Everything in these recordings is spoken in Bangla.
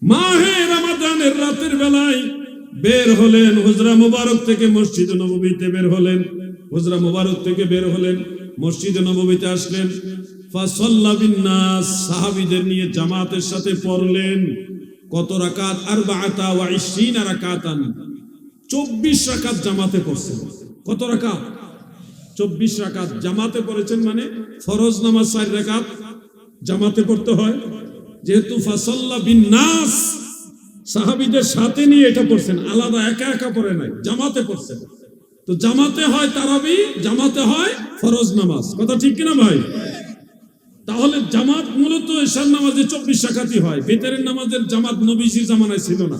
মাহে রমাদানের রাতের বেলায় বের হলেন, হুজরা মুবারক থেকে মসজিদ নববীতে বের হলেন, হুজরা মুবারক থেকে বের হলেন, মসজিদ নববীতে আসলেন। ফাসাল্লা বিন নাস, সাহাবীদের নিয়ে জামাতের সাথে পড়লেন। কত রাকাত? 24 রাকাতান, 24 রাকাত জামাতে পড়ছেন। কত রাকাত? 24 রাকাত জামাতে পড়েছেন। মানে ফরজ নামাজ 4 রাকাত জামাতে পড়তে হয়। যেহেতু ফাসাল্লা বিন নাস, সাহাবীদের সাথে নিয়ে এটা পড়ছেন, আলাদা একা একা পড়ে নাই, জামাতে পড়ছেন। তো জামাতে হয় তারাবি, জামাতে হয় ফরজ নামাজ। কথা ঠিক কিনা ভাই? তাহলে জামাত মূলত এশার নামাজে 24 রাকাতই হয়। ভিতরের নামাজের জামাত নবীজির জামানায় ছিল না।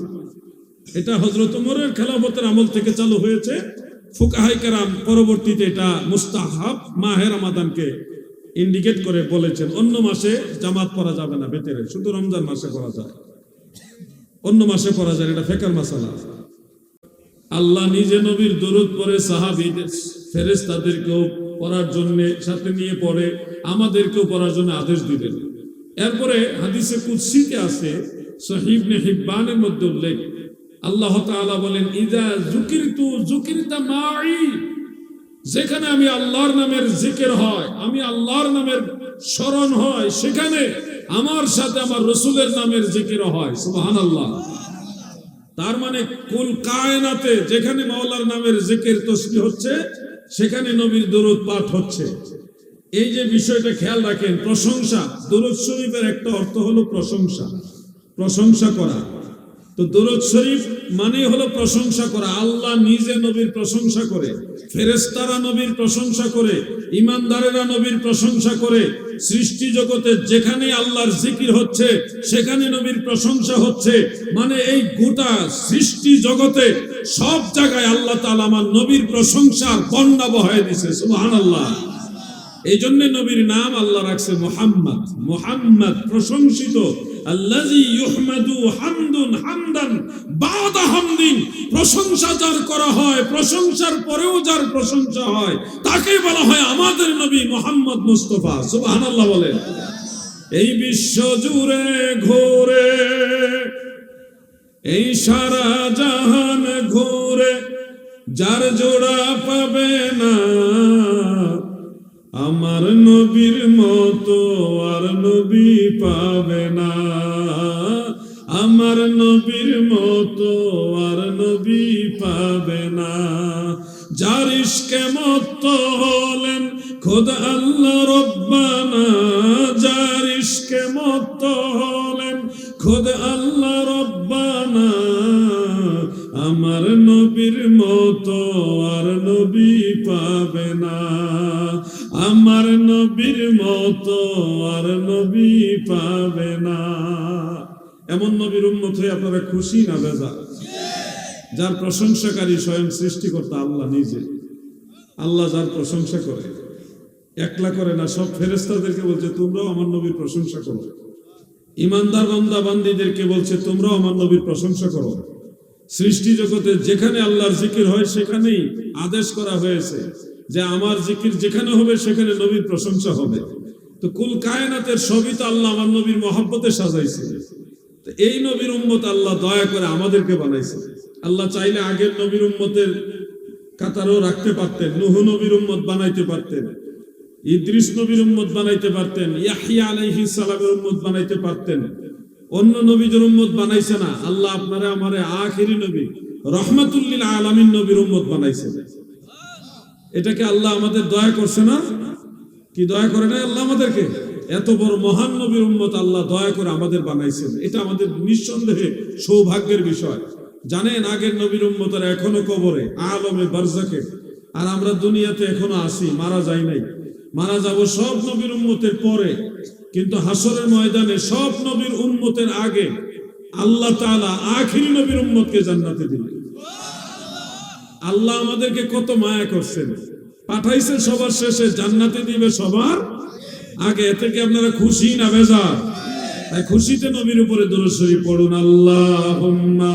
এটা হযরত ওমরের খেলাফতের আমল থেকে চালু হয়েছে। ফুকাহায়ে কেরাম পরবর্তীতে এটা মুস্তাহাব মাহে রমাদানকে ইন্ডিকেট করে বলেছেন। অন্য মাসে জামাত পড়া যাবে না ভিতরে, শুধু রমজান মাসে পড়া যায়, অন্য মাসে পড়া যায়। এটা ফিকহ মাসালা। আল্লাহ নিজে নবীর দরুদ পড়ে সাহাবীদের ফেরেশতাদেরকেও পড়ার জন্য সাথে নিয়ে পড়ে, আমাদেরকেও পড়ার জন্য আদেশ দিলেন। এরপরে হাদিসে কুদসিতে আছে, সহিহ ইবনে হিব্বানের মধ্যে উল্লেখ, আল্লাহ তাআলা বলেন, ইযা যুকিরতু যুকিরতা মাই, যেখানে আমি আল্লাহর নামের জিকির হয়, আমি আল্লাহর নামের স্মরণ হয়, সেখানে আমার সাথে আমার রাসূলের নামের জিকির হয়। সুবহানাল্লাহ। তার মানে কুল কায়নাতে যেখানে মাওলার নামের জিকির তাসবিহ হচ্ছে, সেখানে নবীর দরুদ পাঠ হচ্ছে। এই যে বিষয়টা খেয়াল রাখেন, প্রশংসা, দরুদ শরীফের একটা অর্থ হলো প্রশংসা, প্রশংসা করা। তো দরুদ শরীফ মানে হলো প্রশংসা করা। আল্লাহ নিজে নবীর প্রশংসা করে, ফেরেশতারা নবীর প্রশংসা করে, ঈমানদারেরা নবীর প্রশংসা করে। সৃষ্টি জগতে যেখানে আল্লাহর জিকির হচ্ছে, সেখানে নবীর প্রশংসা হচ্ছে। মানে এই গোটা সৃষ্টি জগতে সব জায়গায় আল্লাহ তাআলা আমার নবীর প্রশংসার বন্যা বহায় দিয়েছে। সুবহানাল্লাহ। এই জন্য নবীর নাম আল্লাহ রাখছে মুহাম্মদ। মুহাম্মদ প্রশংসিত, আল্লাযী ইউহমাদু হামদুন হামদান বাদা হামদিন, প্রশংসা যার করা হয়, প্রশংসার পরেও যার প্রশংসা হয়, তাকে বলা হয় আমাদের নবী মুহাম্মদ মুস্তাফা। সুবহানাল্লাহ বলেন। এই বিশ্ব জুড়ে ঘুরে, এই সারা জাহান ঘুরে, যার জোড়া পাবে না আমার নবীর মতো আর নবী পাবে না, আমার নবীর মতো আর নবী পাবে না। যার ইশকে মত্ত হলেন খোদ আল্লাহ রব্বানা, যার ইশকে মত্ত হলেন খোদ আল্লাহ রব্বানা, আমার নবীর মতো আর নবী পাবে না, আমার নবীর মতো আর নবী পাবে না। এমন নবীর উম্মত হয়ে আপনারা খুশি না বেজার? যার প্রশংসাকারী স্বয়ং সৃষ্টিকর্তা আল্লাহ নিজে। আল্লাহ যার প্রশংসা করে, একলা করে না, সব ফেরেশতাদেরকে বলছে তোমরাও আমার নবীর প্রশংসা করো। ঈমানদার বান্দা বান্দীদেরকে বলছে তোমরাও আমার নবীর প্রশংসা করো। সৃষ্টি জগতে যেখানে আল্লাহর জিকির হয়, সেখানেই আদেশ করা হয়েছে যে আমার জিকির যেখানে হবে সেখানে নবীর প্রশংসা হবে। তো কুল কায়নাতের সবই তো আল্লাহ আমার নবীর মহব্বতে সাজাইছে। তো এই নবীর উম্মত আল্লাহ দয়া করে আমাদেরকে বানাইছে। আল্লাহ চাইলে আগের নবীর উম্মতের কাতারও রাখতে পারতেন, নূহ নবীর উম্মত বানাইতে পারতেন, ইদ্রিস নবীর উম্মত বানাইতে পারতেন, ইয়াহইয়া আলাইহিস সালামের উম্মত বানাইতে পারতেন। অন্য নবীদের উম্মত বানাইছে না। আল্লাহ আপনারে আমারে আখিরি নবী রাহমাতুল লিল আলামিন নবীর উম্মত বানাইছে। এটাকে আল্লাহ আমাদের দয়া করছে না? কি দয়া করে না আল্লাহ আমাদেরকে? এত বড় মহান নবীর উম্মত আল্লাহ দয়া করে আমাদের বানাইছেন। এটা আমাদের নিঃসন্দেহে সৌভাগ্যের বিষয়। জানেন, আগের নবীর উম্মতরা এখনো কবরে আলমে বারজাকে, আর আমরা দুনিয়াতে এখনো আছি, মারা যাই নাই। মারা যাব সব নবীর উম্মতের পরে, কিন্তু হাসরের ময়দানে সব নবীর উম্মতের আগে আল্লাহ তাআলা আখিরি নবীর উম্মতকে জান্নাতে দিবেন। আল্লাহ আমাদেরকে কত মায়া করছেন, পাঠাইছে সবার শেষে, জান্নাতে দিবে সবার আগে। এতে কি আপনারা খুশি না বেজার? তাই খুশিতে নবীর উপরে দরুদ শরীফ পড়ুন। আল্লাহুম্মা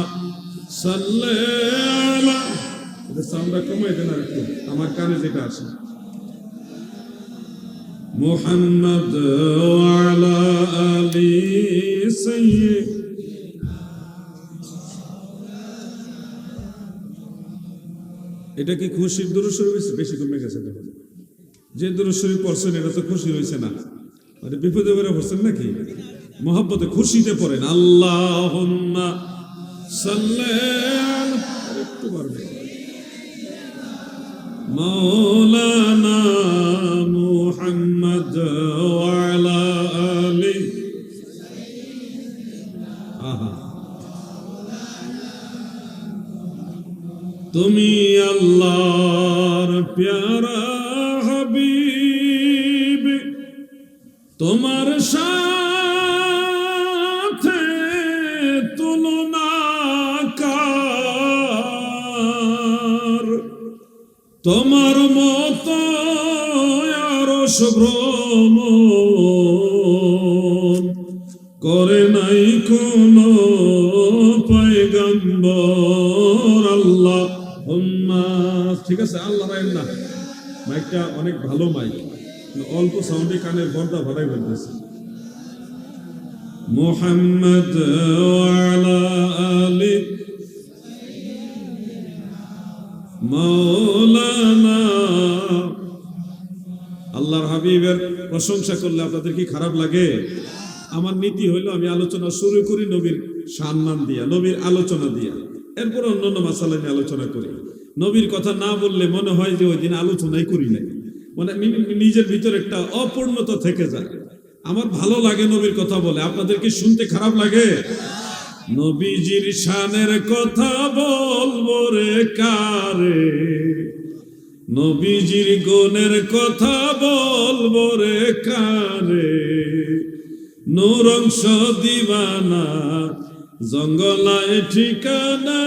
সাল্লি আলা, এটা সাউন্ডটা কমাই দেন আর একটু, আমার কানে যেটা আসে। মুহাম্মদ ওয়া আলা আলি সাইয়্যিদ এটা কি খুশির দুরূদ শরীফ বেশি কমে গেছে? যে দুরূদ শরীফ পড়ছেন এটা তো খুশি হয়েছে না, মানে বিপদে পড়ে পড়ছেন নাকি? মহব্বতে খুশিতে পড়েন আল্লাহুম্মা সাল্লি আলা, একটু পারবে মাওলানা মুহাম্মদ ওয়া আলা আলি। আহা, তুমি আল্লাহর প্যারা হাবিব, তোমার সাথে তুলনা কার, তোমার মতো আরশ ভ্রমণ করে নাই কোন পয়গম্বর। আল্লাহ, ঠিক আছে, আল্লাহ রাইম না, মাইকটা অনেক ভালো মাইক, অল্প সাউন্ডে কানের পর্দা ভাড়াই বলতেছে। মুহাম্মদ ওয়া আলা আলি মাওলানা। আল্লাহর হাবিবের প্রশংসা করলে আপনাদের কি খারাপ লাগে? আমার নীতি হইলো আমি আলোচনা শুরু করি নবীর সম্মান দিয়া, নবীর আলোচনা দিয়া, এরপর অন্যান্য মাসালা নিয়ে আলোচনা করি। নবীর কথা না বললে মনে হয় যে ওই দিন আলোচনাই করি নাই, মানে নিজের ভিতরে একটা অপূর্ণতা থেকে যায়। আমার ভালো লাগে নবীর কথা বলে, আপনাদের কি শুনতে খারাপ লাগে? নবীজির শানের কথা বলবো রে কারে, নবীজির গুণের কথা বলবো রে কারে, নূরংশ দিবানা জঙ্গলায় ঠিকানা,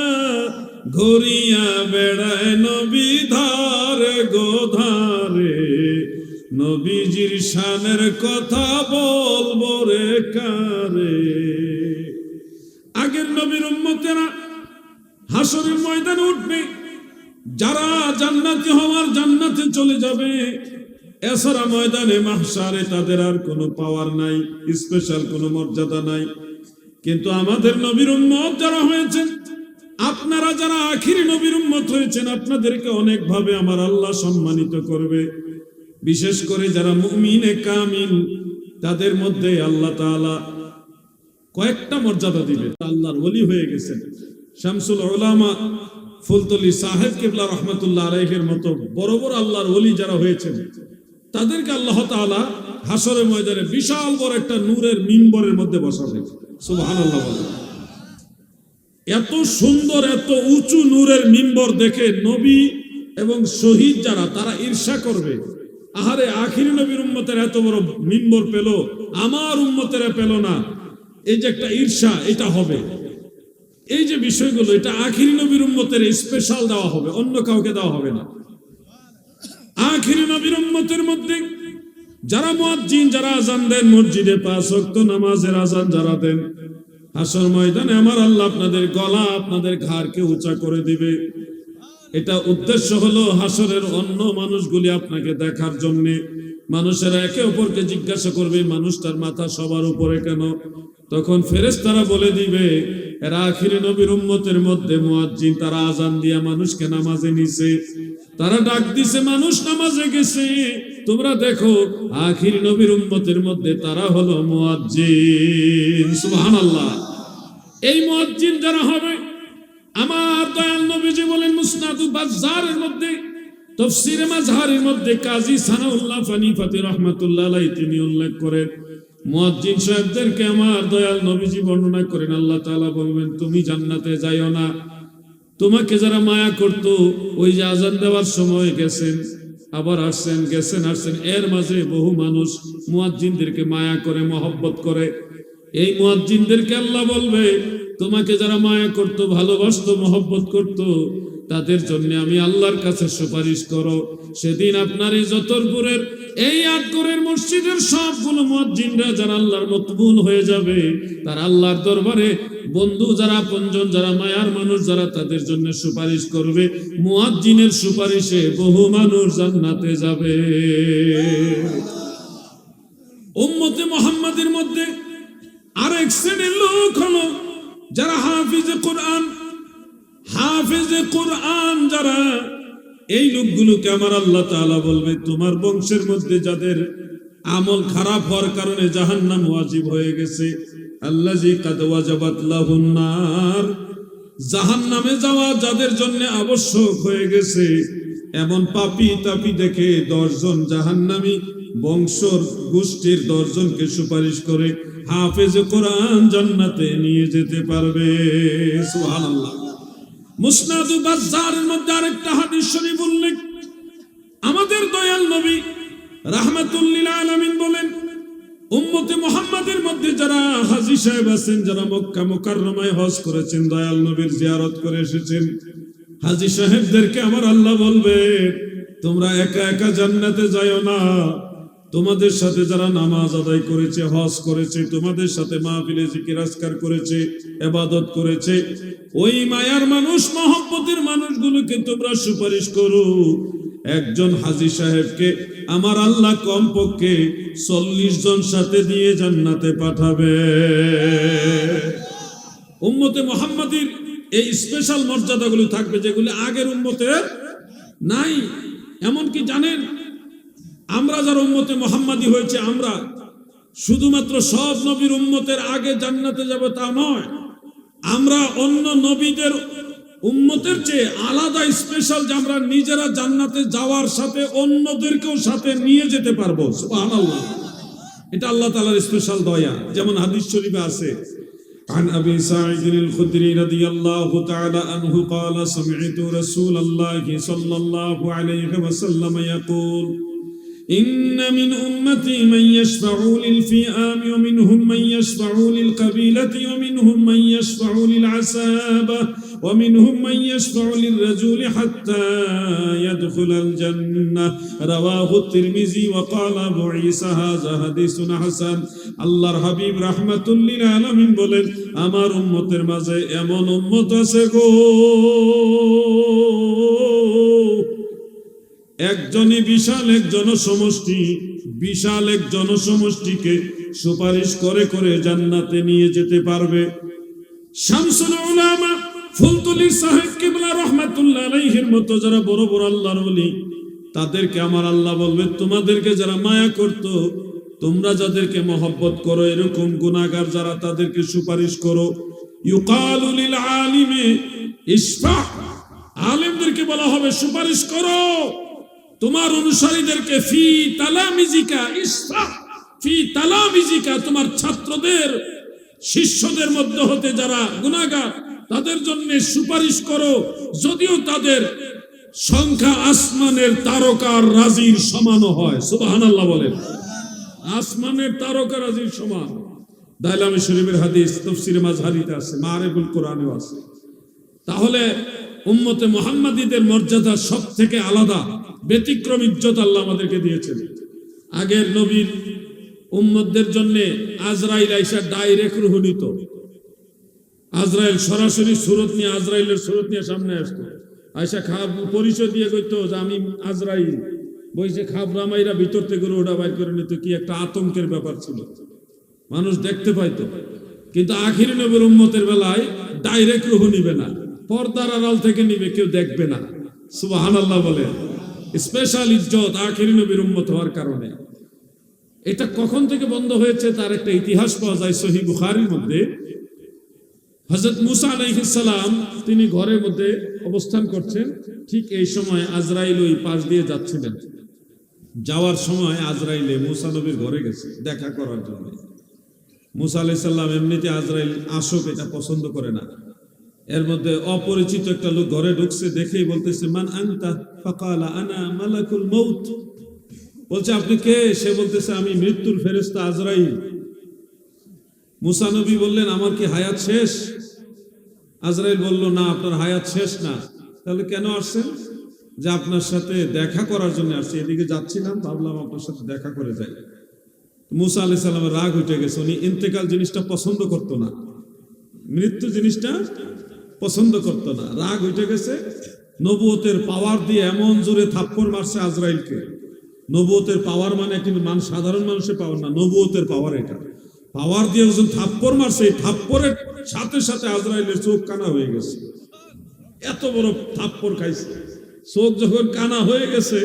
ঘুরিয়া বেড়ায় নবী ধারে গোধারে, নবীজির শানের কথা বলবো রে কারে। আগের নবীর উম্মতেরা হাসরের ময়দানে উঠবে, যারা জান্নাতি হওয়ার জান্নাতে চলে যাবে, এছাড়া ময়দানে মাহশারে তাদের আর কোনো পাওয়ার নাই, স্পেশাল কোনো মর্যাদা নাই। কিন্তু আমাদের নবীর উম্মত যারা হয়েছেন, আপনারা যারা আখিরি নবীর উম্মত হয়েছেন, আপনাদেরকে অনেক ভাবে আমার আল্লাহ সম্মানিত করবে। বিশেষ করে যারা মুমিনে কামিল, তাদের মধ্যে আল্লাহ তাআলা কয়েকটা মর্যাদা দিবে। আল্লাহর ওলি হয়ে গেছেন শামসুল উলামা ফুলতলি সাহেব কিবলা রহমাতুল্লাহ আলাইহির মতো বড় বড় আল্লাহর ওলি যারা হয়েছেন, তাদেরকে আল্লাহ তাআলা হাসরের ময়দানে বিশাল বড় একটা নূরের মিম্বরের মধ্যে বসাবে। সুবহানাল্লাহ। এত সুন্দর, এত উঁচু নূরের মিম্বর দেখে নবী এবং শহীদ যারা, তারা ঈর্ষা করবে, আহারে আখিরি নবীর উম্মতের এত বড় মিম্বর পেল, আমার উম্মতেরা পেল না। এই যে একটা ঈর্ষা, এটা হবে। এই যে বিষয়গুলো, এটা আখিরি নবীর উম্মতের স্পেশাল দেওয়া হবে, অন্য কাউকে দেওয়া হবে না। আখিরি নবীর উম্মতের মধ্যে যারা মুয়াজ্জিন, যারা আযান দেন, মসজিদে 5 ওয়াক্ত নামাজের আযান যারা দেন, হাসর ময়দানে আমার আল্লাহ আপনাদের গলা, আপনাদের ঘাড়কে উঁচা করে দিবে। এটা উদ্দেশ্য হলো হাসরের অন্য মানুষগুলি আপনাকে দেখার জন্য। মানুষেরা একে অপরকে জিজ্ঞাসা করবে, মানুষটার মাথা সবার উপরে কেন? তখন ফেরেশতারা বলে দিবে, এরা আখিরি নবীর উম্মতের মধ্যে মুয়াজ্জিন, তারা আযান দিয়া মানুষকে নামাজে নিছে, তারা ডাক দিছে, মানুষ নামাজে গেছে। তোমরা দেখো আখিরি নবীর উম্মতের মধ্যে তারা হলো মুয়াজ্জিন। সুবহানাল্লাহ। এই মুয়াজ্জিন যারা হবে, আমার দয়াল নবীজি বলেন মুসনাদু বাজ্জারের মধ্যে, তাফসীরে মাজহারের মধ্যে কাজী সানাউল্লাহ ফানিফাতি রাহমাতুল্লাহ আলাইহি তিনি উল্লেখ করেন, মুয়াজ্জিন সাহেবদেরকে আমার দয়াল নবীজি বর্ণনা করেন, আল্লাহ তাআলা বলবেন, তুমি জান্নাতে যাইও না, তোমাকে যারা মায়া করত, ওই যে আযান দেওয়ার সময় গেছেন, আবার আসছেন, গেছেন, আসছেন, এর মাঝে বহু মানুষ মুয়াজ্জিনদেরকে মায়া করে, মহব্বত করে। এই মুয়াজ্জিনদেরকে আল্লাহ বলবে, তোমাকে যারা মায়া করত, ভালোবাসতো, মহব্বত করত, তাদের জন্য আমি আল্লাহর কাছে সুপারিশ করো। সেদিন আপনার এই যতরপুরের এই আটগড়ের মসজিদের সবগুলো মুয়াজ্জিনরা যারা আল্লাহর মকবুল হয়ে যাবে, তারা আল্লাহর দরবারে বন্ধু যারা, আপনজন যারা, মায়ার মানুষ যারা, তাদের জন্য সুপারিশ করবে। মুয়াজ্জিনের সুপারিশে বহু মানুষ জান্নাতে যাবে। উম্মতে মুহাম্মাদের মধ্যে আরেক শ্রেণীর লোক হলো যারা হাফিজে কোরআন, হাফিজে কোরআন যারা, এই লোকগুলোকে আমার আল্লাহ তাআলা বলবে তোমার বংশের মধ্যে যাদের আমল খারাপ হওয়ার কারণে জাহান্নাম ওয়াজিব হয়ে গেছে, আল্লাযী কাদ ওয়াজাবাত লাহুন নার, জাহান্নামে যাওয়া যাদের জন্য আবশ্যক হয়ে গেছে, এমন পাপী তাপী দেখে 10 জন জাহান্নামী বংশর গোষ্ঠীর 10 জনকে সুপারিশ করে হাফেজে কোরআন জান্নাতে নিয়ে যেতে পারবে। সুবহানাল্লাহ। মুসনাদু বাজ্জারের মধ্যে আরেকটা হাদিস শরীফ উল্লেখ, আমাদের দয়াল নবী রাহমাতুল লিল আলামিন বলেন, উম্মতে মুহাম্মাদের মধ্যে যারা হাজী সাহেব আছেন, যারা মক্কা মুকাররমায় হজ করেছেন, দয়াল নবীর জিয়ারত করে এসেছেন, হাজী সাহেবদেরকে আমার আল্লাহ বলবে তোমরা একা একা জান্নাতে যাও না, তোমাদের সাথে যারা নামাজ আদায় করেছে, হজ করেছে, তোমাদের সাথে মাহফিলে জিকির আজকার করেছে, ইবাদত করেছে, ওই মায়ার মানুষ, মহব্বতের মানুষগুলোকে তোমরা সুপারিশ করো। একজন হাজী সাহেবকে আমার আল্লাহ কমপক্ষে 40 জন সাথে দিয়ে জান্নাতে পাঠাবে। উম্মতে মুহাম্মাদীর এই স্পেশাল মর্যাদাগুলো থাকবে যেগুলো আগের উম্মতের নাই। এমনকি জানেন, আমরা যারা উম্মতে মুহাম্মাদী হয়েছে, আমরা শুধুমাত্র সব নবীর উম্মতের আগে জান্নাতে যাব তা নয়, আমরা অন্য নবীদের উম্মতের চেয়ে আলাদা স্পেশাল, যে আমরা নিজেরা জান্নাতে যাওয়ার সাথে অন্যদেরকেও সাথে নিয়ে যেতে পারবো। সুবহানাল্লাহ। এটা আল্লাহ তাআলার স্পেশাল দয়া। যেমন হাদিস শরীফে আছে, عن أبي سعيد الخدري رضي الله تعالى عنه قال سمعت رسول الله صلى الله عليه وسلم يقول إن من أمتي من يشفع للفئام ومنهم من يشفع للقبيلة ومنهم من يشفع للعسابة ومنهم من يشفع للرجل حتى يدخل الجنة رواه الترمذي وقال أبو عيسى هذا حديث حسن। আল্লাহর হাবিব রাহমাতুল লিল আলামিন বলেন, আমার উম্মতের মাঝে এমন উম্মত আছে গো, একজনই বিশাল এক জনসমষ্টি, বিশাল এক জনসমষ্টিকে সুপারিশ করে করে জান্নাতে নিয়ে যেতে পারবে। শামসুল উলামা ফুলতুলির সাহেব কিবলা রাহমাতুল্লাহ আলাইহির মতো যারা বড় বড় আল্লাহর ওলি, তাদেরকে আমার আল্লাহ বলবে তোমাদেরকে যারা মায়া করত, তোমরা যাদেরকে মহব্বত করো, এরকম গুনাহগার যারা, তাদেরকে সুপারিশ করো। ইউকালু লিল আলিমে ইশফা, আলেমদেরকে বলা হবে সুপারিশ করো তোমার অনুসারীদেরকে, ফি তালামিজিকা ইশফা, ফি তালামিজিকা, তোমার ছাত্রদের শিষ্যদের মধ্যে হতে যারা গুনাহগার, তাদের জন্য সুপারিশ করো, যদিও তাদের সংখ্যা আসমানের তারকার রাজির সমান হয়। সুবহানাল্লাহ বলেন, আসমানের তারকা রাজির সমান। দাইলামে শরীফের হাদিস, তাফসীরে মাজহারিতে আছে, মারিফুল কোরআনেও আছে। তাহলে উম্মতে মুহাম্মাদীদের মর্যাদা সব থেকে আলাদা, ব্যতিক্রম ইজ্জত আল্লাহ আমাদেরকে দিয়েছেন। আগের নবীর উম্মতদের জন্য আজরাইল আইসা ডাইরেক্ট রূহ নিত। আজরাইল সরাসরি সুরত নিয়ে, আজরাইলের সুরত নিয়ে সামনে আসতো, আইসা খাব পরিচয় দিয়ে কইতো যে আমি আজরাইল, বইছে খাবরামাইরা ভিতর থেকে রুহটা বাইর করে নিত। কি একটা আতঙ্কের ব্যাপার ছিল, মানুষ দেখতে পাইতো। কিন্তু আখিরি নবীর উম্মতের বেলায় ডাইরেক্ট রূহ নিবে না, পর্দার আড়াল থেকে নিবে, কেউ দেখবে না। সুবহানাল্লাহ বলে, স্পেশাল ইজ্জত আখিরি নবীর উম্মত হওয়ার কারণে। এটা কখন থেকে বন্ধ হয়েছে তার একটা ইতিহাস পাওয়া যায় সহিহ বুখারীর মধ্যে। হযরত মুসা আলাইহিস সালাম তিনি ঘরের মধ্যে অবস্থান করছেন, ঠিক এই সময় আজরাইল ওই পাশ দিয়ে যাচ্ছিলেন। যাওয়ার সময় আজরাইলে মুসা নবীর ঘরে গেছে দেখা করার জন্য। মুসা আলাইহিস সালাম এমনিতে আজরাইল আসুক এটা পছন্দ করে না। এর মধ্যে অপরিচিত একটা লোক ঘরে ঢুকছে, দেখেই বলতেছে মান আনতা, ফাকালা আনা মালাকুল মউত। বলছে আপনি কে? সে বলতেছে আমি মৃত্যুর ফেরেশতা আজরাইল। মুসা নবী বললেন আমার কি হায়াত শেষ? আজরাইল বলল না, আপনার হায়াত শেষ না। তাহলে কেন আসছেন? যে আপনার সাথে দেখা করার জন্য আসছি, এদিকে যাচ্ছিলাম, ভাবলাম আপনার সাথে দেখা করে যাই। মুসা আলাইহিস সালামের রাগ উঠে গেছে, উনি ইন্তেকাল জিনিসটা পছন্দ করতো না, মৃত্যু জিনিসটা পছন্দ করতো না, রাগ উঠে গেছে। নবুয়তের পাওয়ার দিয়ে এমন জোরে থাপ্পড় মারছে আজরাইলকে। নবুয়তের পাওয়ার মানে কিন্তু সাধারণ মানুষের পাওয়ার না, নবুয়তের পাওয়ার। এটা পাওয়ার দিয়ে একজন থাপ্পড় মারছে, এই থাপ্পড়ের সাথে সাথে আজরাইলের চোখ কানা হয়ে গেছে। এত বড় থাপ্পড় খাইছে, চোখ যখন কানা হয়ে গেছে,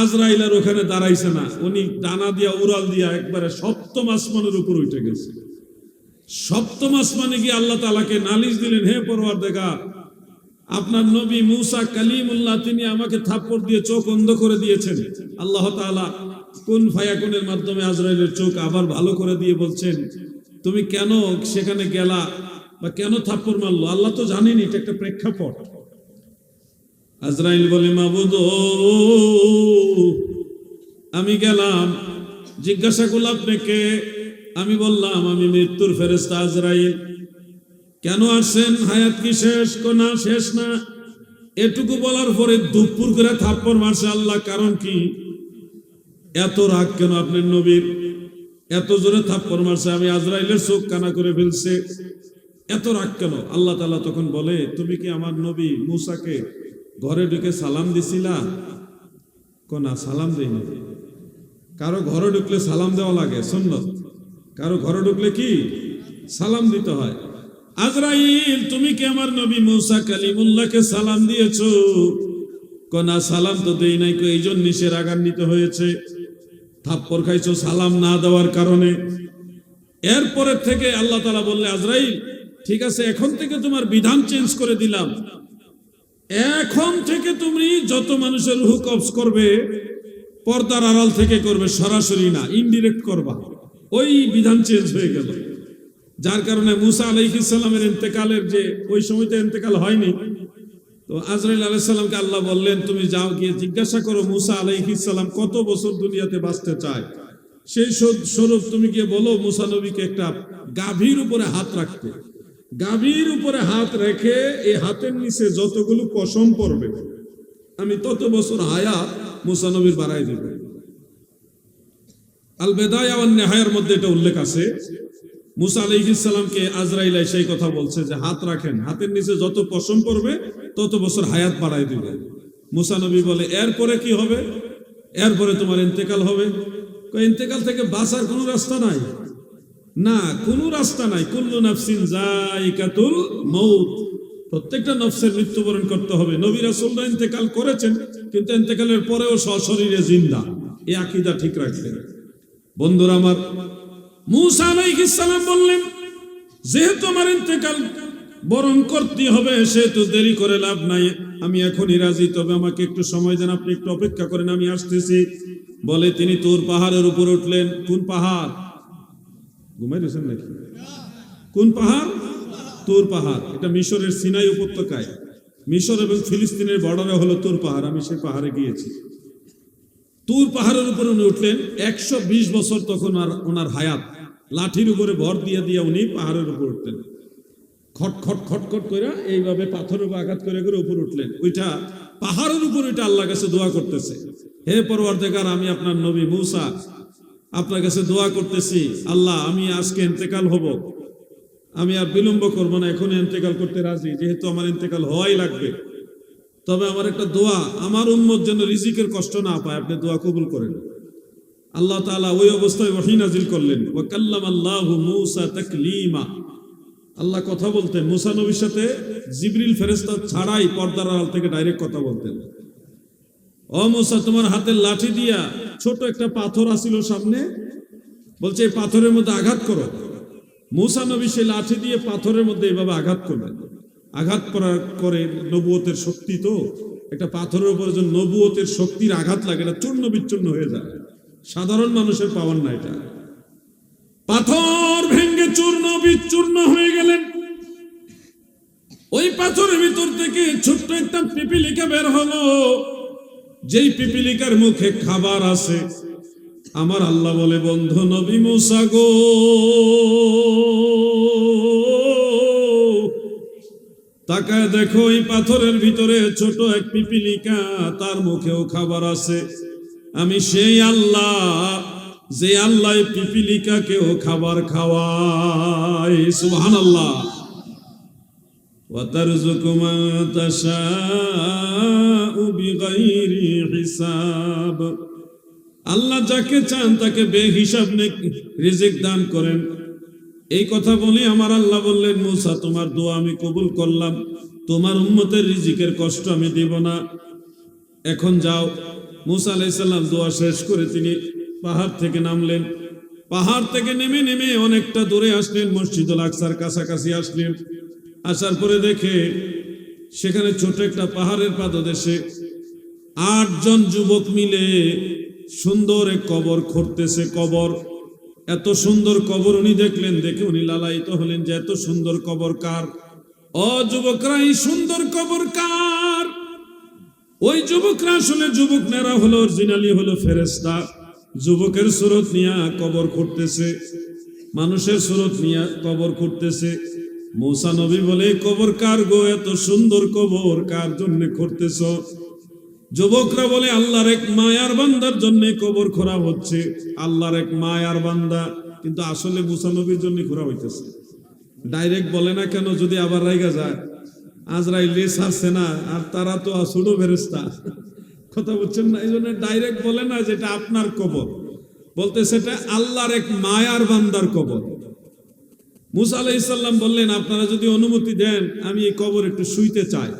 আজরাইল আর ওখানে দাঁড়াইছে না, উনি ডানা দিয়া উড়াল দিয়া একবারে সপ্তম আসমানের উপর উঠে গেছে। সপ্তম আসমানে গিয়ে আল্লাহ তাআলাকে নালিশ দিলেন, হে পরওয়ারদিগার, আপনার নবী মুসা কালিমুল্লাহ তিনি আমাকে থাপ্পড় দিয়ে চোখ অন্ধ করে দিয়েছেন। আল্লাহ তাআলা কুন ফায়াকুনের মাধ্যমে আজরাইলের চোখ আবার ভালো করে দিয়ে বলছেন, তুমি কেন সেখানে গেলা বা কেন থাপ্পড় মারলো? আল্লাহ তো জানেন এটা একটা প্রেক্ষাপট। আজরাইল বলে, মাবুদ আমি গেলাম, জিজ্ঞাসা করলাম আপনি কে? আমি বললাম আমি মৃত্যুর ফেরেশতা আজরাইল। কেন আসছেন? হায়াত কি শেষ? না শেষ না। এটুকু বলার পরে দুপুর করে থাপ্পড় মারছে আল্লাহ। কারণ কি? এত রাগ কেন আপনার নবীর? এত জোরে থাপ্পড় মারছে, আমি আজরাইলের চোখ কানা করে ফেলছে, এত রাগ কেন? আল্লাহ তাআলা তখন বলে, তুমি কি আমার নবী মুসাকে ঘরে ঢুকে সালাম দিছিলা? না, সালাম দেয়নি। কারো ঘরে ঢুকলে সালাম দেওয়া লাগে, সুন্নত। কারো ঘরে ঢুকলে কি সালাম দিতে হয়। আজরাইল তুমি কি আমার নবী মুসা কালিমুল্লাহকে সালাম দিয়েছো? না, সালাম তো দেই নাই। এই জন্য সে রাগান্বিত হয়েছে, থাপ্পড় খাইছো সালাম না দেওয়ার কারণে। এরপরে থেকে আল্লাহ তাআলা বললে, আজরাইল ঠিক আছে, এখন থেকে তোমার বিধান চেঞ্জ করে দিলাম। এখন থেকে তুমি যত মানুষের রূহ কবজ করবে পর্দার আড়াল থেকে করবে, সরাসরি না, ইনডিরেক্ট করবা। ওই বিধান চেঞ্জ হয়ে গেল। যার কারণে মুসা আলাইহিস সালামের ইন্তেকালের যে ওই সময়তে ইন্তেকাল হয়নি, তো আজরাইল আলাইহিস সালামকে আল্লাহ বললেন, তুমি যাও গিয়ে জিজ্ঞাসা করো মুসা আলাইহিস সালাম কত বছর দুনিয়াতে বাঁচতে চায়। সেই স্বরূপ তুমি গিয়ে বলো মুসা নবীকে একটা গাভীর উপরে হাত রাখতে। গাভীর উপরে হাত রেখে এই হাতের নিচে যতগুলো পশম পড়বে আমি তত বছর হায়াত মুসা নবীর বাড়াই দেব। আল বেদায়া ওয়ান নিহায়ার মধ্যে এটা উল্লেখ আছে। মুসা আলাইহিস সালামকে আজরাইল সেই কথা বলছে যে হাত রাখেন, হাতের নিচে যত পশম পড়বে তত বছর হায়াত বাড়াই দিবে। মুসা নবী বলে, এরপরে কি হবে? এরপরে তোমার ইন্তেকাল হবে। ইন্তেকাল থেকে বাঁচার কোনো রাস্তা নাই? না, কোনো রাস্তা নাই। কুল্লু নাফসিন যায়িকাতুল মউত, প্রত্যেকটা নফসের মৃত্যুবরণ করতে হবে। নবী রাসূলরা ইন্তেকাল করেছেন, কিন্তু ইন্তেকালের পরেও সশরীরে জিন্দা। এই আকীদা ঠিক রাখবেন বন্ধুরা আমার। মুসা আলাইহিস সালাম বললেন, যেহেতু আমার ইন্তেকাল বরণ করতে হবে, সেহেতু দেরি করে লাভ নাই, আমি এখনই রাজি, তবে আমাকে একটু সময় দেন, আপনি একটু অপেক্ষা করেন, আমি আসতেছি। বলে তিনি তুর পাহাড়ের উপর উঠলেন। কোন পাহাড়? ঘুমাই রয়েছেন নাকি? কোন পাহাড়? তুর পাহাড়। এটা মিশরের সিনাই উপত্যকায়, মিশর এবং ফিলিস্তিনের বর্ডারে হলো তুর পাহাড়। আমি সেই পাহাড়ে গিয়েছি। তুর পাহাড়ের উপরে উনি উঠলেন। 120 বছর তখন আর ওনার হায়াত। লাঠির উপরে ভর দিয়ে দিয়ে উনি পাহাড়ের উপর উঠলেন। খটখট খটখট করে এইভাবে পাথরের উপর আঘাত করে করে উপর উঠলেন। ওইটা পাহাড়ের উপর, ওইটা আল্লাহর কাছে দোয়া করতেছে, হে পরওয়ারদিগার, আমি আপনার নবী মুসা আপনার কাছে দোয়া করতেছি, আল্লাহ আমি আজকে ইন্তেকাল হব, আমি আর বিলম্ব করব না, এখন ইন্তেকাল করতে রাজি, যেহেতু আমার ইন্তেকাল হওয়াই লাগবে। তবে আমার একটা দোয়া, আমার উম্মত যেন রিজিকের কষ্ট না পায়, আপনি দোয়া কবুল করেন। আল্লাহ তাআলা ওই অবস্থায় ওহী নাজিল করলেন, ওয়া কাল্লামাল্লাহু মূসা তাকলীমা। আল্লাহ কথা বলতেন মুসা নবীর সাথে, জিবরিল ফেরেশতা ছাড়াই পর্দার আড়াল থেকে ডাইরেক্ট কথা বলতেন। ও মুসা, তোমার হাতের লাঠি দিয়া ছোট একটা পাথর আসিল সামনে, বলছে এই পাথরের মধ্যে আঘাত করো। মুসা নবী সেই লাঠি দিয়ে পাথরের মধ্যে এভাবে আঘাত করলেন। আঘাত করার করে নবুয়তের শক্তি, তো একটা পাথরের উপর যে নবুয়তের শক্তির আঘাত লাগে, এটা চূর্ণ বিচ্ছন্ন হয়ে যায়। সাধারণ মানুষের পাওয়ার না এটা। পাথর ভেঙ্গে চূর্ণ বিচ্ছূর্ণ হয়ে গেলেন। ওই পাথরের ভিতর থেকে ছোট্ট একটা পিপিলিকা বের হলো। যেই পিপিলিকার মুখে খাবার আছে। আমার আল্লাহ বলে, বন্ধু নবী মুসা গো, তাকায় দেখো এই পাথরের ভিতরে ছোট এক পিপিলিকা, তার মুখেও খাবার আছে। আমি সেই আল্লাহ, যে আল্লাহ পিপিলিকাকেও খাবার খাওয়ায়। সুবহানাল্লাহ। ওয়া তারযুকু মান তাশাউ বিগাইরি হিসাব। আল্লাহ যাকে চান তাকে বেহিসাব রিজিক দান করেন। এই কথা বলে আমার আল্লাহ বললেন, মুসা তোমার দোয়া আমি কবুল করলাম, তোমার উম্মতের রিজিকের কষ্ট আমি দেব না। এখন যাও। মুসা আলাইহিস সালাম দোয়া শেষ করে তিনি পাহাড় থেকে নামলেন। পাহাড় থেকে নেমে নেমে অনেকটা দূরে আসলেন, মসজিদুল আকসার কাছাকাছি আসলেন। আসার পরে দেখে সেখানে ছোট একটা পাহাড়ের পাদদেশে 8 জন যুবক মিলে সুন্দর এক কবর খুঁড়তেছে। কবর, এত সুন্দর কবর উনি দেখলেন, দেখে উনি লালায়িত হলেন যে এত সুন্দর কবর কার? ও যুবকরা, এই সুন্দর কবর কার? ওই যুবকরা আসলে যুবক নেরা হলো, অরিজিনালি হলো ফেরেশতা। যুবকের সুরত নিয়ে কবর খুঁড়তেছে, মানুষের সুরত নিয়ে কবর খুঁড়তেছে। মূসা নবী বলে, কবর কার গো? এত সুন্দর কবর কার জন্য খুঁড়তেছ? যুবকরা বলে, আল্লাহর এক মায়ার বান্দার জন্য কবর খোঁড়া হচ্ছে। আল্লাহর এক মায়ার বান্দা, কিন্তু আসলে মূসা নবীর জন্য খোঁড়া হইতেছে। ডাইরেক্ট বলে না কেন, যদি আবার রাইগা যায়। আজরাইল রে ছাড়ছে না, আর তারা তো ছোট ফেরেশতা, কথা বুঝছেন না? এই জন্য ডাইরেক্ট বলে না যেটা আপনার কবর, বলতে সেটা আল্লাহর এক মায়ার বান্দার কবর। মূসা আলাইহিস সালাম বললেন, আপনারা যদি অনুমতি দেন আমি এই কবর একটু শুইতে চাই।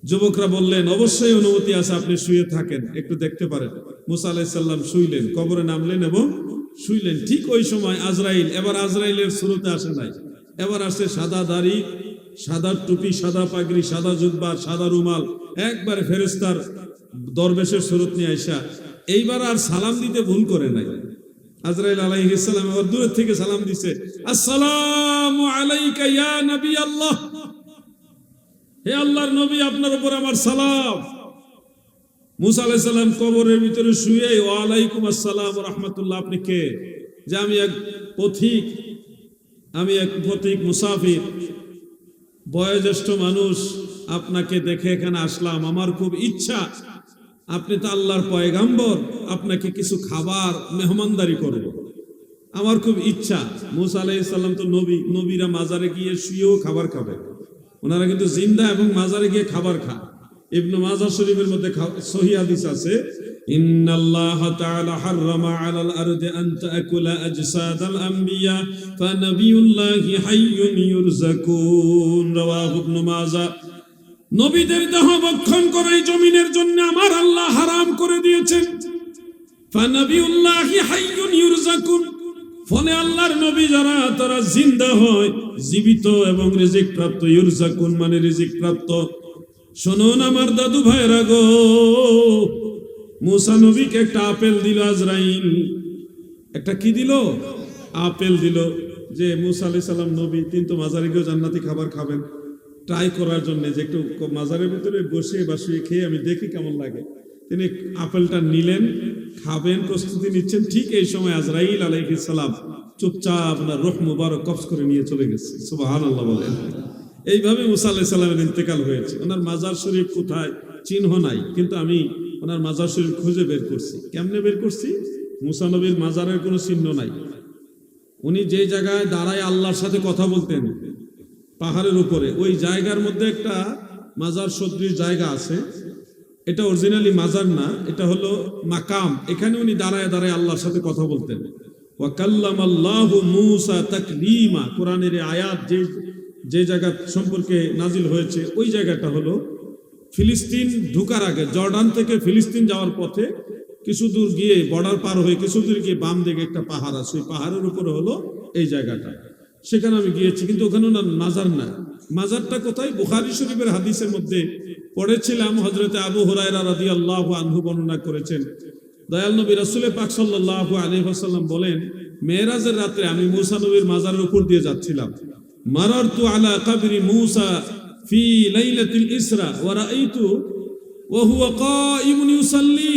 যুবকরা বললেন, অবশ্যই অনুমতি আছে, আপনি শুয়ে থাকেন, একটু দেখতে পারেন। মূসা আলাইহিস সালাম শুইলেন, কবরে নামলেন এবং শুইলেন। ঠিক ওই সময় আজরাইল, এবার আজরাইলের সুরতে আসে নাই, এবার আসে সাদা দাড়ি, সাদা টুপি, সাদা পাগড়ি, সাদা জুব্বা, সাদা রুমাল, একবারে ফেরেশতার দরবেশের সুরত নিয়ে আইসা এইবার আর সালাম দিতে ভুল করে নাই। আজরাইল আলাইহিস সালাম আবার দূর থেকে সালাম দিছে, আসসালামু আলাইকা ইয়া নবী আল্লাহ, হে আল্লাহর নবী, আপনার উপর আমার সালাম। মূসা আলাইহিস সালাম কবরের ভিতরে শুয়ে, ওয়া আলাইকুম আসসালাম ওয়া রাহমাতুল্লাহ, আপনি কে? যে আমি এক পথিক মুসাফির, বয়োজ্যেষ্ঠ মানুষ, আপনাকে দেখে এখানে আসলাম। আমার খুব ইচ্ছা, আপনি তো আল্লাহর পয়গাম্বর, আপনাকে কিছু খাবার মেহমানদারি করব, আমার খুব ইচ্ছা। মূসা আলাইহিস সালাম তো নবী, নবীরা মাজারে গিয়ে শুয়েও খাবার খাবে, ওনারা কিন্তু জিন্দা এবং মাজারে গিয়ে খাবার খায়। ইবনে মাজাহ শরীফের মধ্যে সহিহ হাদিস আছে, ইন্নাল্লাহ তাআলা হাররামা আলাল আরদি আন তাকুলা আজসাদাল আম্বিয়া ফানাবিয়ুল্লাহি হাইয়ুন ইউরযাকুন, রাওয়াহু ইবনে মাজাহ। নবীদের দেহ ভক্ষণ করাই জমিনের জন্য আমার আল্লাহ হারাম করে দিয়েছেন। ফানাবিয়ুল্লাহি হাইয়ুন ইউরযাকুন, ফলে আল্লাহর নবী যারা, তারা জিন্দা হয়, জীবিত এবং রিজিক প্রাপ্ত। ইউরযাকুন মানে রিজিক প্রাপ্ত। শুনুন আমার দাদু ভাইরা গো, মূসা নবীকে একটা আপেল দিল আজরাইল, একটা কি দিল? আপেল দিল, যে মূসা আলাইহিস সালাম নবী, তিনি তো মাজারে গিয়ে জান্নাতি খাবার খাবেন, ট্রাই করার জন্য যে একটু মাজারের ভিতরে বসে বা শুয়ে খেয়ে আমি দেখি কেমন লাগে। তিনি আপেলটা নিলেন, খাবেন, প্রস্তুতি নিচ্ছেন। ঠিক এই সময় আজরাইল আলাইহিস সালাম চুপচাপ আপনার রূহ মুবারক কবজ করে নিয়ে চলে গেছে। সুবহানাল্লাহ বলেন। এইভাবে মূসা আলাইহিস সালামের ইন্তেকাল হয়েছে। ওনার মাজার শরীফ কোথায় চিহ্ন নাই, কিন্তু আমি ওনার মাজার শরীফ খুঁজে বের করছি। কেমনে বের করছি? মূসা নবীর মাজারের কোনো চিহ্ন নাই। উনি যে জায়গায় দাঁড়ায় আল্লাহর সাথে কথা বলতেন পাহাড়ের উপরে, ওই জায়গার মধ্যে একটা মাজার সদৃশ জায়গা আছে। এটা অরিজিনালি মাজার না, এটা হলো মাকাম। এখানে উনি দাঁড়ায় দাঁড়ায় আল্লাহর সাথে কথা বলতেন। ওয়া কাল্লামাল্লাহু মূসা তাকলিমা, কোরআনের আয়াত যে জায়গা সম্পর্কে নাজিল হয়েছে, ওই জায়গাটা হলো ফিলিস্তিন ঢুকার আগে, জর্ডান থেকে ফিলিস্তিন যাওয়ার পথে কিছু দূর গিয়ে, বর্ডার পার হয়ে কিছু দূর গিয়ে বাম দিকে একটা পাহাড় আছে, ওই পাহাড়ের উপরে হলো এই জায়গাটা। সেখানে আমি গিয়েছি, কিন্তু ওখানে না মাজার না। মাজারটা কোথায়? বুখারী শরীফের হাদিসের মধ্যে পড়েছিলাম, হযরতে আবু হুরায়রা রাদিয়াল্লাহু আনহু বর্ণনা করেছেন, দয়াল নবী রাসূল পাক সাল্লাল্লাহু আলাইহি ওয়াসাল্লাম বলেন, মেরাজের রাতে আমি মূসা নবীর মাজারের উপর দিয়ে যাচ্ছিলাম। মারারতু আলা কবরি মূসা ফি লাইলাতিল ইসরা ওয়া রাআইতু ওয়া হুয়া কাইমুন ইউসাল্লি,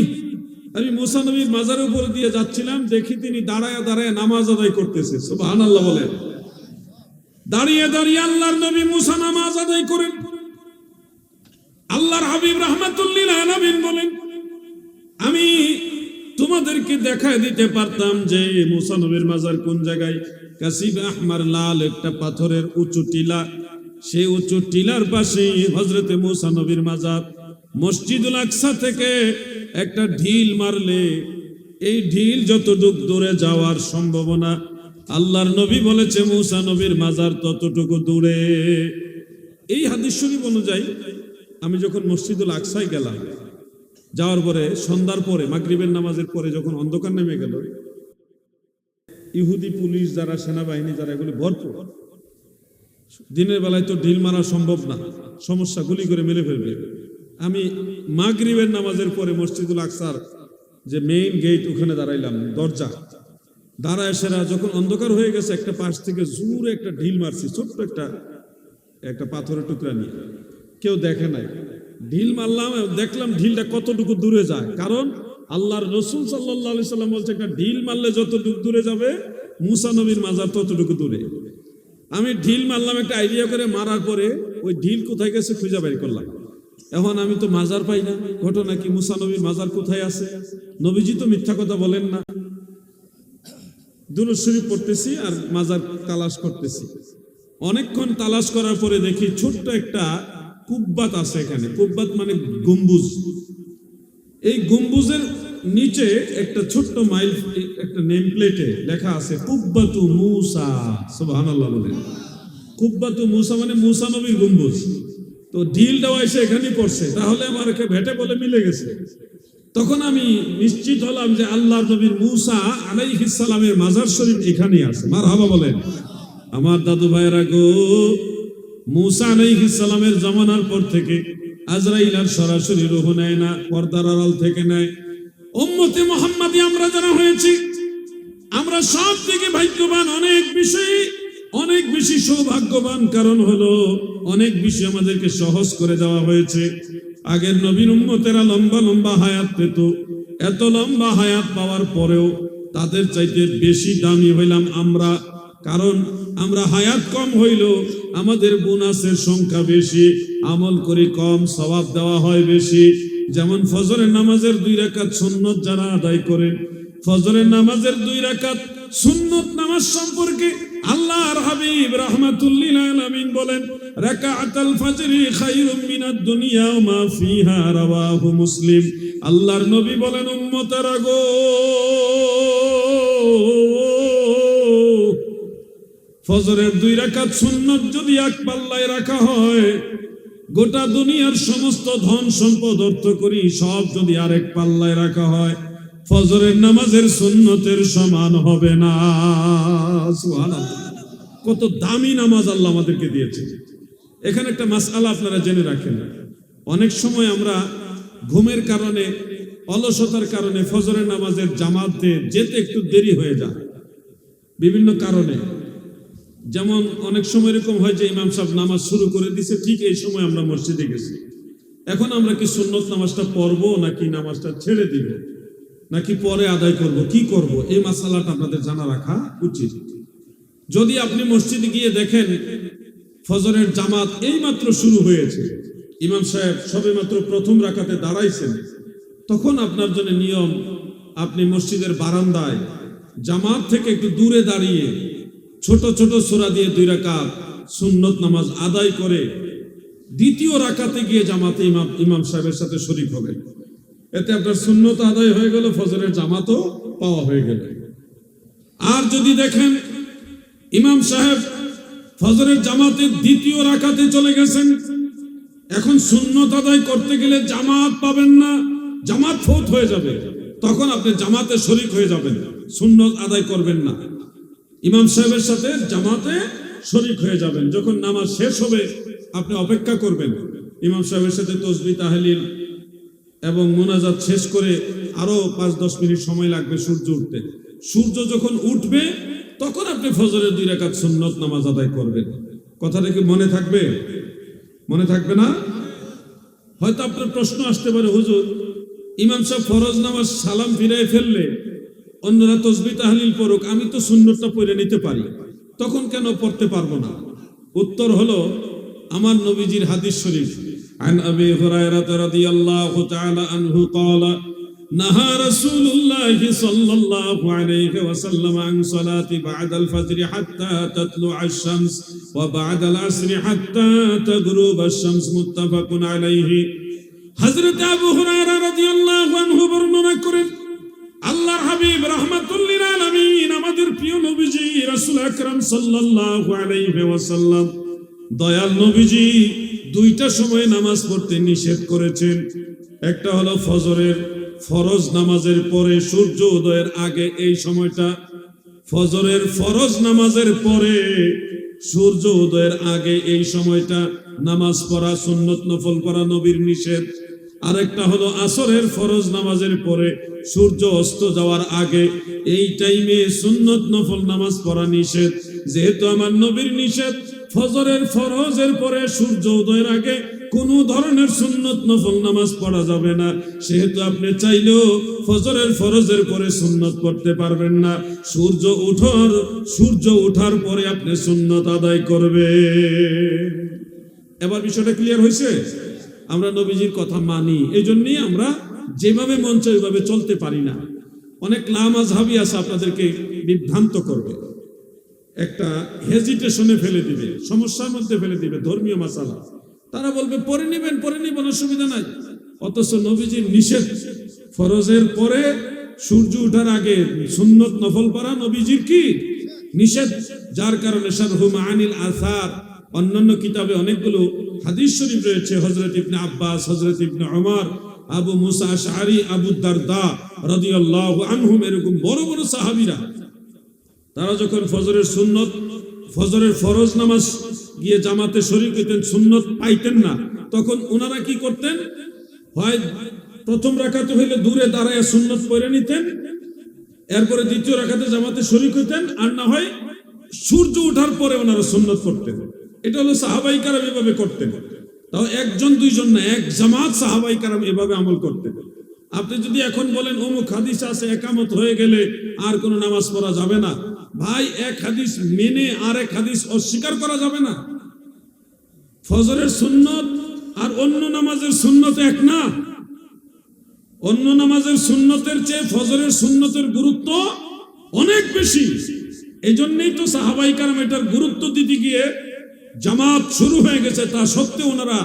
আমি মূসা নবীর মাজারের উপর দিয়ে যাচ্ছিলাম, দেখি তিনি দাঁড়ায় দাঁড়ায় নামাজ আদায় করতেছে। সুবহানাল্লাহ বলেন। দাঁড়িয়ে দাঁড়িয়ে আল্লাহর নবী মূসা নামাজ আদায় করেন। আল্লাহর হাবিব রাহমাতুল লিল আলামিন বলেন, আমি তোমাদেরকে দেখায় দিতে পারতাম যে মূসা নবীর মাজার কোন জায়গায়। কাসিব আহমার, লাল একটা পাথরের উঁচু টিলা, সেই উঁচু টিলার পাশে হযরতে মূসা নবীর মাজার। মসজিদুল আকসা থেকে একটা ঢিল মারলে এই ঢিল যতটুকু দূরে যাওয়ার সম্ভাবনা, আল্লাহর নবী বলেছে মূসা নবীর মাজার ততটুকু দূরে। এই হাদিস শরীফ অনুযায়ী আমি যখন মসজিদুল আকসায় গেলাম, যাওয়ার পরে সন্ধ্যার পরে মাগরিবের নামাজের পরে যখন অন্ধকার নেমে গেল, ইহুদি পুলিশ যারা, সেনাবাহিনী যারা, এগুলি ভরপুর। দিনের বেলায় তো ঢিল মারা সম্ভব না, সমস্যা, গুলি করে মেরে ফেলবে। আমি মাগরিবের নামাজের পরে মসজিদুল আকসার যে মেইন গেট, ওখানে দাঁড়াইলাম, দরজা দাঁড়ায় সেরা যখন অন্ধকার হয়ে গেছে, একটা পাশ থেকে জোরে একটা ঢিল মারছি, ছোট্ট একটা পাথরের টুকরা নিয়ে, কেউ দেখে নাই। ঢিল মারলাম, দেখলাম ঢিলটা কতটুকু দূরে যায়, কারণ আল্লাহর রাসূল সাল্লাল্লাহু আলাইহি সাল্লাম বলছে একটা ঢিল মারলে যতটুকু দূরে যাবে মুসা নবীর মাজার ততটুকু দূরে। আমি ঢিল মারলাম একটা আইডিয়া করে, মারার পরে ওই ঢিল কোথায় গেছে খুঁজে বের করলাম। এখন আমি তো মাজার পাই না, ঘটনা কি, মুসা নবীর মাজার কোথায় আছে? নবীজি তো মিথ্যা কথা বলেন না। দুরূদ শরীফ পড়তেছি আর মাজার তালাশ করতেছি। অনেকক্ষণ তালাশ করার পরে দেখি ছোট্ট একটা কুব্বাত আছে এখানে। কুব্বাত মানে গম্বুজ। এই গম্বুজের নিচে একটা ছোট্ট মাইল, একটা নেম প্লেটে লেখা আছে কুব্বাতু মুসা। সুবহানাল্লাহ বলেন। কুব্বাতু মুসা মানে মুসা নবীর গম্বুজ। তো ঢিলটাও এসে এখানেই পড়ছে, তাহলে আমার ভেটে বলে মিলে গেছে। তখন আমি নিশ্চিত হলাম যে আল্লাহর নবীর মুসা আলাইহিস সালামের মাজার শরীফ এখানেই আছে। মারহাবা বলেন। আমার দাদু ভাইয়েরা গো, মুসা আলাইহিস সালামের জামানার পর থেকে আজরাইল আর সরাসরি রূহ নেয় না, পর্দার আড়াল থেকে নেয়। উম্মতে মুহাম্মাদি আমরা যারা হয়েছি, আমরা সব থেকে ভাগ্যবান, অনেক বেশি সৌভাগ্যবান। কারণ হলো অনেক বেশি আমাদেরকে সহজ করে দেওয়া হয়েছে। আগের নবীর উম্মতেরা লম্বা লম্বা হায়াত পেত, এত লম্বা হায়াত পাওয়ার পরেও তাদের চাইতে বেশি দামি হইলাম আমরা। কারণ আমরা হায়াত কম হইল, আমাদের বোনাসের সংখ্যা বেশি, আমল করি কম, সওয়াব দেওয়া হয় বেশি। যেমন ফজরের নামাজের 2 রাকাত সুন্নত যারা আদায় করেন, ফজরের নামাজের 2 রাকাত সুন্নত নামাজ সম্পর্কে আল্লাহর হাবিব রাহমাতুল লিল আলামিন বলেন, রাকাতুল ফজরি খায়রুম মিনাদ দুনিয়া ওয়া মা ফিহা, রাওয়াহু মুসলিম। আল্লাহর নবী বলেন, উম্মতেরা গো, ফজরের 2 রাকাত সুন্নত যদি এক পাল্লায় রাখা হয়, গোটা দুনিয়ার সমস্ত ধন সম্পদ অর্থ করি সব যদি আরেক পাল্লায় রাখা হয়, ফজরের নামাজের সুন্নতের সমান হবে না। সুবহানাল্লাহ। কত দামি নামাজ আল্লাহ আমাদেরকে দিয়েছে। এখানে একটা মাসআলা আপনারা জেনে রাখেন। অনেক সময় আমরা ঘুমের কারণে, অলসতার কারণে ফজরের নামাজের জামাতে যেতে একটু দেরি হয়ে যায় বিভিন্ন কারণে। যেমন অনেক সময় এরকম হয় যে ইমাম সাহেব নামাজ শুরু করে দিয়েছে, ঠিক এই সময় আমরা মসজিদে গেছি। এখন আমরা কি সুন্নত নামাজটা পড়বো নাকি নামাজটা ছেড়ে দিব, নাকি পরে আদায় করব, কি করব? এই মাসালাটা আপনাদের জানা রাখা উচিত। যদি আপনি মসজিদে গিয়ে দেখেন ফজরের জামাত এইমাত্র শুরু হয়েছে, ইমাম সাহেব সবেমাত্র প্রথম রাকাতে দাঁড়াইছেন, তখন আপনার জন্য নিয়ম, আপনি মসজিদের বারান্দায় জামাত থেকে একটু দূরে দাঁড়িয়ে ছোট ছোট সূরা দিয়ে 2 রাকাত সুন্নত নামাজ আদায় করে দ্বিতীয় রাকাতে গিয়ে জামাতে ইমাম সাহেবের সাথে শরীক হবেন। এতে আপনার সুন্নত আদায় হয়ে গেল, ফজরের জামাতও পাওয়া হয়ে গেল। আর যদি দেখেন ইমাম সাহেব ফজরের জামাতের দ্বিতীয় রাকাতে চলে গেছেন, এখন সুন্নত আদায় করতে গেলে জামাত পাবেন না, জামাত ফৌত হয়ে যাবে, তখন আপনি জামাতে শরীক হয়ে যাবেন, সুন্নত আদায় করবেন না, ইমাম সাহেবের সাথে জামাতে শরীক হয়ে যাবেন। যখন নামাজ শেষ হবে আপনি অপেক্ষা করবেন, ইমাম সাহেবের সাথে তাসবিহ তাহলিল এবং মোনাজাত শেষ করে আরো 5-10 মিনিট সময় লাগবে সূর্য উঠতে। সূর্য যখন উঠবে তখন আপনি ফজরের 2 রাকাত সুন্নত নামাজ আদায় করবেন। কথাটা কি মনে থাকবে? মনে থাকবে না? হয়তো আপনার প্রশ্ন আসতে পারে, হুজুর ইমাম সাহেব ফরজ নামাজ সালাম ফিরায় ফেললে অন্যরা তাসবিহ তাহলিল পড়ুক, আমি তো সুন্নতটা পড়ে নিতে পারি, তখন কেন পড়তে পারবো না? উত্তর হলো, আমার নবীজির হাদিস শরীফ, عن أبي هريرة رضي الله تعالى عنه قال نهى رسول الله صلى الله عليه وسلم عن صلاة بعد الفجر حتى تطلع الشمس وبعد العصر حتى تغرب الشمس متفق عليه। হযরত আবু হুরায়রা রাদিয়াল্লাহু আনহু বর্ণনা করেন, আল্লাহর হাবিব রাহমাতুল লিল আলামিন আমাদের প্রিয় নবীজি রাসূল আকরাম সাল্লাল্লাহু আলাইহি ওয়াসাল্লাম, দয়াল নবীজি 2টা সময়ে নামাজ পড়তে নিষেধ করেছেন। একটা হলো ফজরের ফরজ নামাজের পরে সূর্য উদয়ের আগে এই সময়টা, ফজরের ফরজ নামাজের পরে সূর্য উদয়ের আগে এই সময়টা নামাজ পড়া সুন্নত নফল পড়া নবীর নিষেধ। আরেকটা হলো আসরের ফরজ নামাজের পরে সূর্য অস্ত যাওয়ার আগে এই টাইমে সুন্নত নফল নামাজ পড়া নিষেধ। যেহেতু আমার নবীর নিষেধ ফজরের ফরজের পরে সূর্য উদয়ের আগে কোনো ধরনের সুন্নত নফল নামাজ পড়া যাবে না, সেহেতু আপনি চাইলেও ফজরের ফরজের পরে সুন্নত পড়তে পারবেন না। সূর্য ওঠার পরে আপনি সুন্নত আদায় করবে। এবার বিষয়টা ক্লিয়ার হয়েছে? আমরা নবীজির কথা মানি, এই জন্যই আমরা যেভাবে মন চায় ওইভাবে চলতে পারি না। অনেক লামাযহাবী আছে আপনাদেরকে বিভ্রান্ত করবে, একটা হেজিটেশনে ফেলে দিবে, সমস্যার মধ্যে ফেলে দিবে ধর্মীয় মাসালা। তারা বলবে পরে নিবেন অসুবিধা নাই, অথচ নবীজির নিষেধ ফরজের পরে সূর্য ওঠার আগে সুন্নত নফল পড়া নবীজির কি নিষেধ। যার কারণে শারহু মাআনিল আসার অন্যান্য কিতাবে অনেকগুলো হাদিস শরীফ রয়েছে। হযরত ইবনে আব্বাস, হযরত ইবনে ওমর, আবু মুসা আশআরী, আবু দারদা রাদিয়াল্লাহু আনহুম, এরকম বড় বড় সাহাবীরা তারা যখন ফজরের ফরজ নামাজ গিয়ে জামাতে শরীক হইতেন, সুন্নত পাইতেন না, তখন ওনারা কি করতেন? হয় প্রথম রাকাতে হইলে দূরে দাঁড়ায় সুন্নত পড়ে নিতেন, এরপরে দ্বিতীয় রাকাতে জামাতে শরীক হইতেন, আর না হয় সূর্য ওঠার পরে ওনারা সুন্নত পড়তেন। এটা হলো সাহাবাই কারাম এভাবে করতেন। তাও একজন দুইজন না, এক জামাত সাহাবাই কারাম এভাবে আমল করতেন। আপনি যদি এখন বলেন অমুক হাদিস আছে একামত হয়ে গেলে আর কোনো নামাজ পড়া যাবে না, ভাই এক হাদিস মেনে আর এক হাদিস অস্বীকার করা যাবে না। ফজরের সুন্নত আর অন্য নামাজের সুন্নত এক না। অন্য নামাজের সুন্নতের চেয়ে ফজরের সুন্নতের গুরুত্ব অনেক বেশি। এই জন্যই তো সাহাবাই কারাম এটার গুরুত্ব দিতে গিয়ে জামাত শুরু হয়ে গেছে, তা সত্ত্বেও ওনারা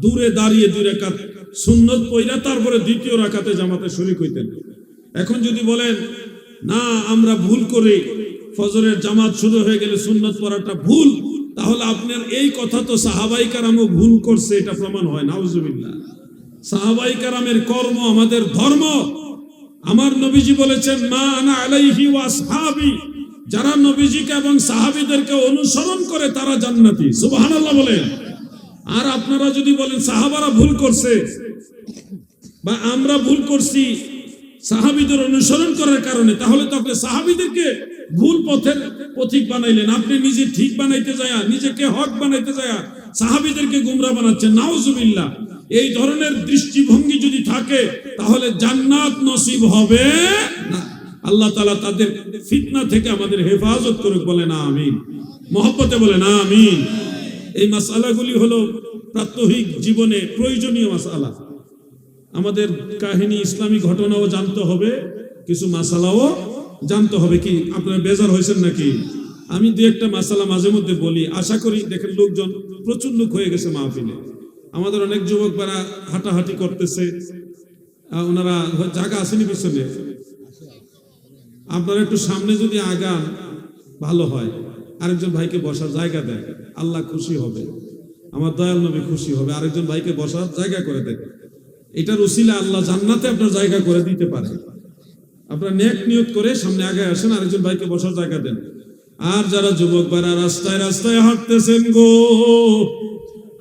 দূরে দাঁড়িয়ে 2 রাকাত সুন্নত পড়া তারপরে দ্বিতীয় রাকাতে জামাতে শরীক হইতেন। এখন যদি বলেন না আমরা ভুল করে ফজরের জামাত শুরু হয়ে গেলে সুন্নত পড়াটা ভুল, তাহলে আপনার এই কথা তো সাহাবাই কারামও ভুল করছে, এটা প্রমাণ হয়। নাউজুবিল্লাহ। সাহাবাই কারামের কর্ম আমাদের ধর্ম। আমার নবীজি বলেছেন মা আনা আলাইহি ওয়া আসহাবি, যারা নবীজিকে এবং সাহাবীদেরকে অনুসরণ করে তারা জান্নাতি। সুবহানাল্লাহ বলেন। আর আপনারা যদি বলেন সাহাবারা ভুল করছে বা আমরা ভুল করছি সাহাবীদের অনুসরণ করার কারণে, তাহলে তো আপনি সাহাবীদেরকে ভুল পথের পথিক বানাইলেন। আপনি নিজে ঠিক বানাইতে যায়, নিজেকে হক বানাইতে যায় সাহাবীদেরকে গুমরা বানাচ্ছেন। নাউজুবিল্লাহ। এই ধরনের দৃষ্টিভঙ্গি যদি থাকে তাহলে জান্নাত নসিব হবে না। আল্লাহ তাআলা তাদের ফিতনা থেকে আমাদের হেফাজত করুক, বলেন আমিন। মহব্বতে বলেন আমিন। এই মাসআলাগুলি হলো প্রাত্যহিক জীবনে প্রয়োজনীয় মাসআলা। আমাদের কাহিনী ইসলামী ঘটনাও জানতে হবে, কিছু মাসালাও জানতে হবে। কি আপনারা বেজার হয়েছেন নাকি? আমি 2-1টা মাসালা মাঝে মধ্যে বলি, আশা করি দেখেন লোকজন প্রচুর লোক হয়ে গেছে মাহফিলে। আমাদের অনেক যুবক যারা হাঁটাহাঁটি করতেছে, ওনারা জায়গা আসেনি পিছনে, আপনারা একটু সামনে যদি আগান ভালো হয়, আরেকজন ভাইকে বসার জায়গা দেন, আল্লাহ খুশি হবে, আমার দয়াল নবী খুশি হবে। আরেকজন ভাইকে বসার জায়গা করে দেন, এটার উসিলা আল্লাহ জান্নাতে আপনার জায়গা করে দিতে পারে। আপনার নেক নিয়ত করে সামনে আগে আসেন, আরেকজন ভাইকে বসার জায়গা দেন। আর যারা যুবক ভাইরা রাস্তায় রাস্তায় হাঁটতেছেন গো,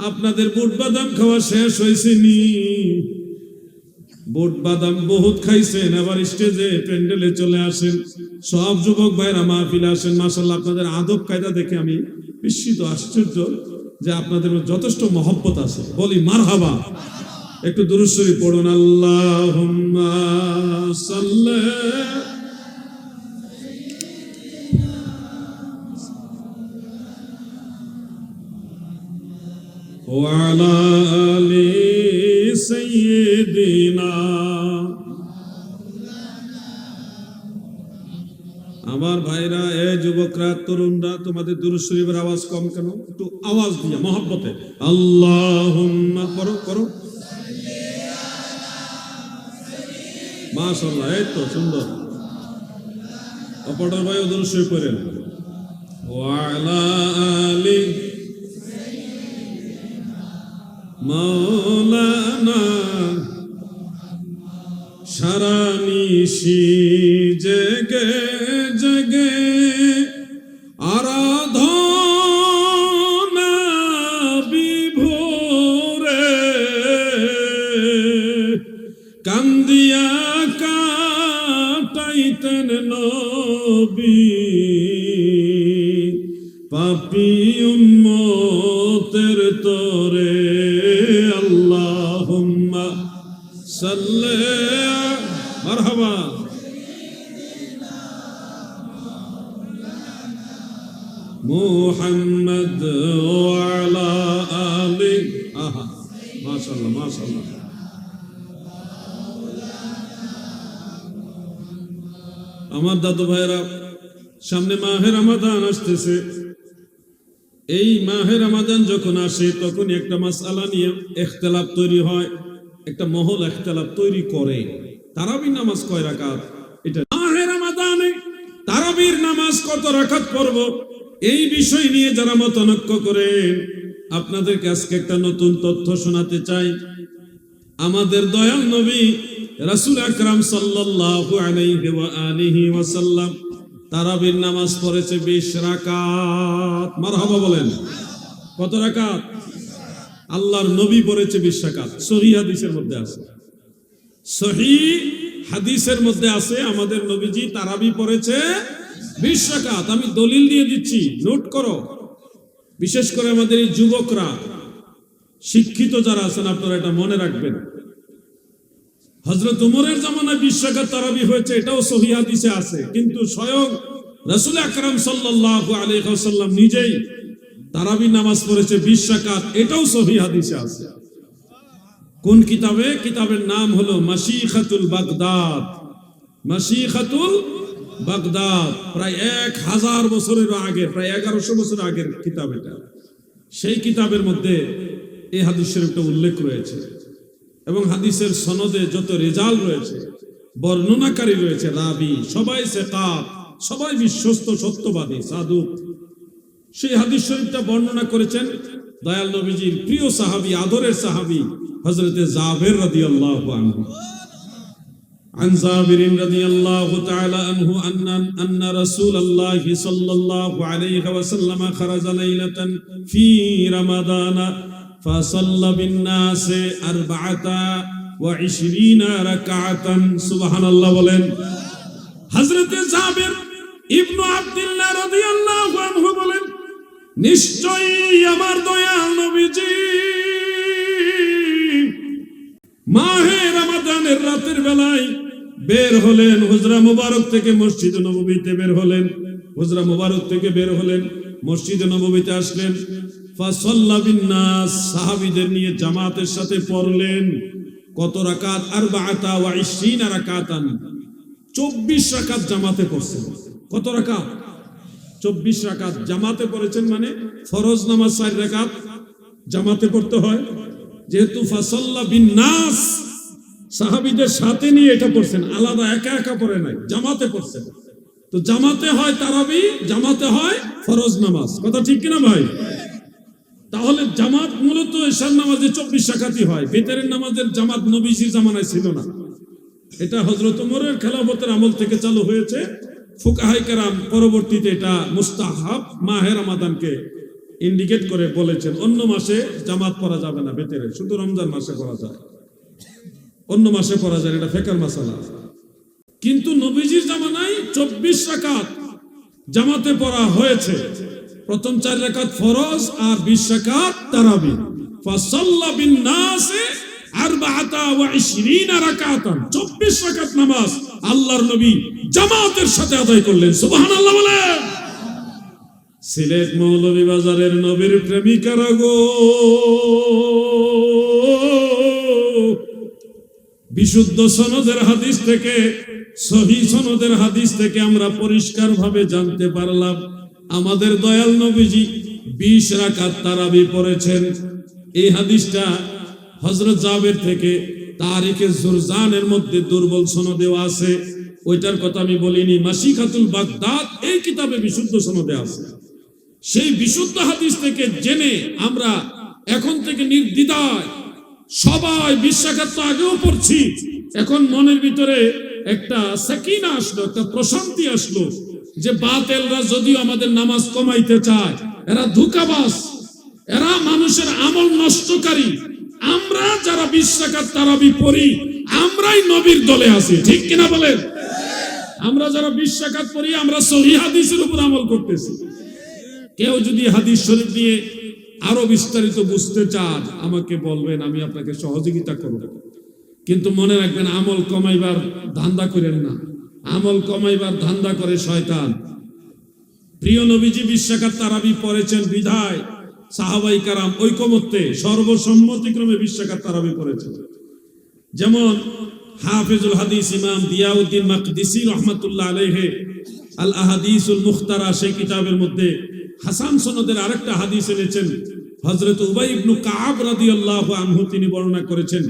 আপনাদের বুট বাদাম খাওয়া শেষ হয়েছে নি? বুট বাদাম বহুত খাইছেন, আবার স্টেজে প্যান্ডেলে চলে আসেন। সব যুবক ভাইরা মাহফিলে আসেন। মাশাআল্লাহ, আপনাদের আদব কায়দা দেখে আমি বিস্মিত, আশ্চর্য যে আপনাদের যথেষ্ট মহব্বত আছে। বলি মারহাবা। একটু দুরূদ শরীফ পড়ুন। আল্লাহুম্মা সাল্লি ওয়া আলা আলি সাইয়্যিদিনা। আমার ভাইরা, এ যুবকরা, তরুণরা, তোমাদের দুরূদ শরীফের আওয়াজ কম কেন? একটু আওয়াজ দিয়ে মহব্বতে আল্লাহুম্মা করো করো। মাশাআল্লাহ, এই তো সুন্দর। অপরটার ভাইও দুরূদ শরীফ পড়েন। ওয়া আলা আলি মাওলানা নিশি জেগে জেগে আরাধনা বিভোরে কান্দিয়া কাটাইতেন নবী পাপী উম্মতের তরে আল্লাহুম্মা সাল্লি মারহাবা মুহাম্মদ ওয়া আলা আলি আহা মাশাআল্লাহ মাশাআল্লাহ। আমার দাদু ভাইরা, সামনে মাহে রমাদান আসতেছে। এই মাহে রমাদান যখন আসে তখন একটা মাসআলা নিয়ে ইখতিলাফ তৈরি হয়, একটা মহল ইখতিলাফ তৈরি করে। তারাবি নামাজ কয় রাকাত? এটা মাহে রমাদানে তারাবির নামাজ কত রাকাত পড়ব, এই বিষয় নিয়ে যারা মতানৈক্য করেন, আপনাদেরকে আজকে একটা নতুন তথ্য শোনাতে চাই। আমাদের দয়াল নবী রাসূল আকরাম সাল্লাল্লাহু আলাইহি ওয়া আলিহি ওয়াসাল্লাম তারাবির নামাজ পড়েছে 20 রাকাত। মারহাবা বলেন। কত রাকাত? আল্লাহর নবী পড়েছে 20 রাকাত। সহিহ হাদিসের মধ্যে আছে, সহিহ হাদিসের মধ্যে আছে আমাদের নবীজি তারাবি পড়েছে 20 রাকাত। আমি দলিল দিয়ে দিচ্ছি, নোট করো। বিশেষ করে আমাদের এই যুবকরা, শিক্ষিত যারা আছেন, আপনারা এটা মনে রাখবেন। হযরত উমরের জামানায় 20 রাকাত তারাবি হয়েছে, এটাও সহিহ হাদিসে আছে। কিন্তু স্বয়ং রাসূল আকরাম সাল্লাল্লাহু আলাইহি ওয়াসাল্লাম নিজেই তারাবি নামাজ পড়েছে 20 রাকাত, এটাও সহিহ হাদিসে আছে। কোন কিতাবে? কিতাবের নাম হলো মাশিখাতুল বাগদাদ। মাশিখাতুল বাগদাদ, প্রায় 1000 বছরের আগে, প্রায় 1100 বছর আগের কিতাব এটা। সেই কিতাবের মধ্যে এই হাদিস শরীফটা উল্লেখ রয়েছে এবং হাদিসের সনদে যত রিজাল রয়েছে, বর্ণনাকারী রয়েছে, রাবি সবাই সিকাত, সবাই বিশ্বস্ত সত্যবাদী সাদুক। সেই হাদিস শরীফটা বর্ণনা করেছেন দয়াল নবীজির প্রিয় সাহাবী, আদরের সাহাবী হযরতে জাবের রাদিয়াল্লাহু আনহু। عن جابر رضي الله تعالى عنه أن رسول الله صلى الله عليه وسلم خرج ليلة في رمضان فصلى بالناس 24 ركعة سبحان الله বলেন। হযরতে জাবের ইবনে আব্দুল্লাহ রাদিয়াল্লাহু আনহু বলেন, নিশ্চয়ই আমার দয়াল নবীজি মাহে রমাদানের রাতের বেলায় বের হলেন, হুজরা মুবারক থেকে মসজিদ নববীতে বের হলেন, হুজরা মুবারক থেকে বের হলেন, মসজিদ নববীতে আসলেন। ফাসাল্লা বিন নাস, সাহাবীদের নিয়ে জামাতের সাথে পড়লেন। কত রাকাত? 24 রাকাতান, 24 রাকাত জামাতে পড়ছেন। কত রাকাত? 24 রাকাত জামাতে পড়েছেন। মানে ফরজ নামাজ 4 রাকাত জামাতে পড়তে হয়। যেহেতু ফাসাল্লা বিন নাস, সাহাবীদের সাথে নিয়ে এটা পড়ছেন, আলাদা একা একা পড়ে নাই, জামাতে পড়ছেন। তো জামাতে হয় তারাবি, জামাতে হয় ফরজ নামাজ। কথা ঠিক কিনা ভাই? তাহলে জামাত মূলত এশার নামাজে 24 রাকাতই হয়। ভিতরের নামাজের জামাত নবীজির জামানায় ছিল না। এটা হযরত ওমরের খেলাফতের আমল থেকে চালু হয়েছে। ফুকাহায়ে কেরাম পরবর্তীতে এটা মুস্তাহাব মাহে রমাদানকে ইন্ডিকেট করে বলেছেন। অন্য মাসে জামাত পড়া যাবে না, ভিতরে শুধু রমজান মাসে পড়া যায়, অন্য মাসে পড়া যায়, এটা ফিকহের মাসালা। কিন্তু নবীজির জামানায় 24 রাকাত জামাতে পড়া হয়েছে। প্রথম 4 রাকাত ফরজ আর 20 রাকাত তারাবি। ফাসাল্লা বিন নাস 24 রাকাতান, 24 রাকাত নামাজ আল্লাহর নবী জামাতের সাথে আদায় করলেন। সুবহানাল্লাহ বলেন। সিলেট মৌলভীবাজারের নবীর প্রেমিকারা গো, বিশুদ্ধ সনদের হাদিস থেকে, সহিহ সনদের হাদিস থেকে আমরা পরিষ্কার ভাবে জানতে পারলাম আমাদের দয়াল নবীজি 20 রাকাত তারাবি পড়েছেন। এই হাদিসটা হযরত জাবের থেকে তারিখে জুরজানের মধ্যে দুর্বল সনদেও আছে, ওইটার কথা আমি বলিনি। মাশিখাতুল বাগদাদ এই কিতাবে বিশুদ্ধ সনদে আছে। সেই বিশুদ্ধ হাদিস থেকে জেনে আমরা এখন থেকে নির্দ্বিধায় সবাই 20 রাকাত তো আগেও পড়ছি, এখন মনের ভিতরে একটা সাকিনা আসলো, একটা প্রশান্তি আসলো যে বাতিলরা যদিও আমাদের নামাজ কমাইতে চায়, এরা ধোঁকাবাজ, এরা মানুষের আমল নষ্টকারী। আমরা যারা 20 রাকাত তারাবি পড়ি আমরাই নবীর দলে আছি, ঠিক কিনা বলেন? আমরা যারা 20 রাকাত পড়ি আমরা সহিহ হাদিসের উপর আমল করতেছি। কেউ যদি হাদিস শরীফ নিয়ে আরো বিস্তারিত বুঝতে চান আমাকে বলবেন, আমি আপনাকে সহযোগিতা করব। কিন্তু মনে রাখবেন, আমল কমাইবার ধান্দা করেন না, আমল কমাইবার ধান্দা করে শয়তান। প্রিয় নবীজি 20 রাকাত তারাবি পড়েছেন বিধায় সাহাবাই কারাম ঐকমত্যে সর্বসম্মতিক্রমে 20 রাকাত তারাবি পড়েছেন। যেমন হাফিজুল হাদিস ইমাম দিয়াউদ্দিন মাকদিসি রাহমাতুল্লাহ আলাইহি আল আহাদিসুল মুখতারা সেই কিতাবের মধ্যে হাসান সনদের আরেকটা হাদিস এনেছেন। হযরত উবাই ইবনে কাব রাদিয়াল্লাহু আনহু তিনি বর্ণনা করেছেন,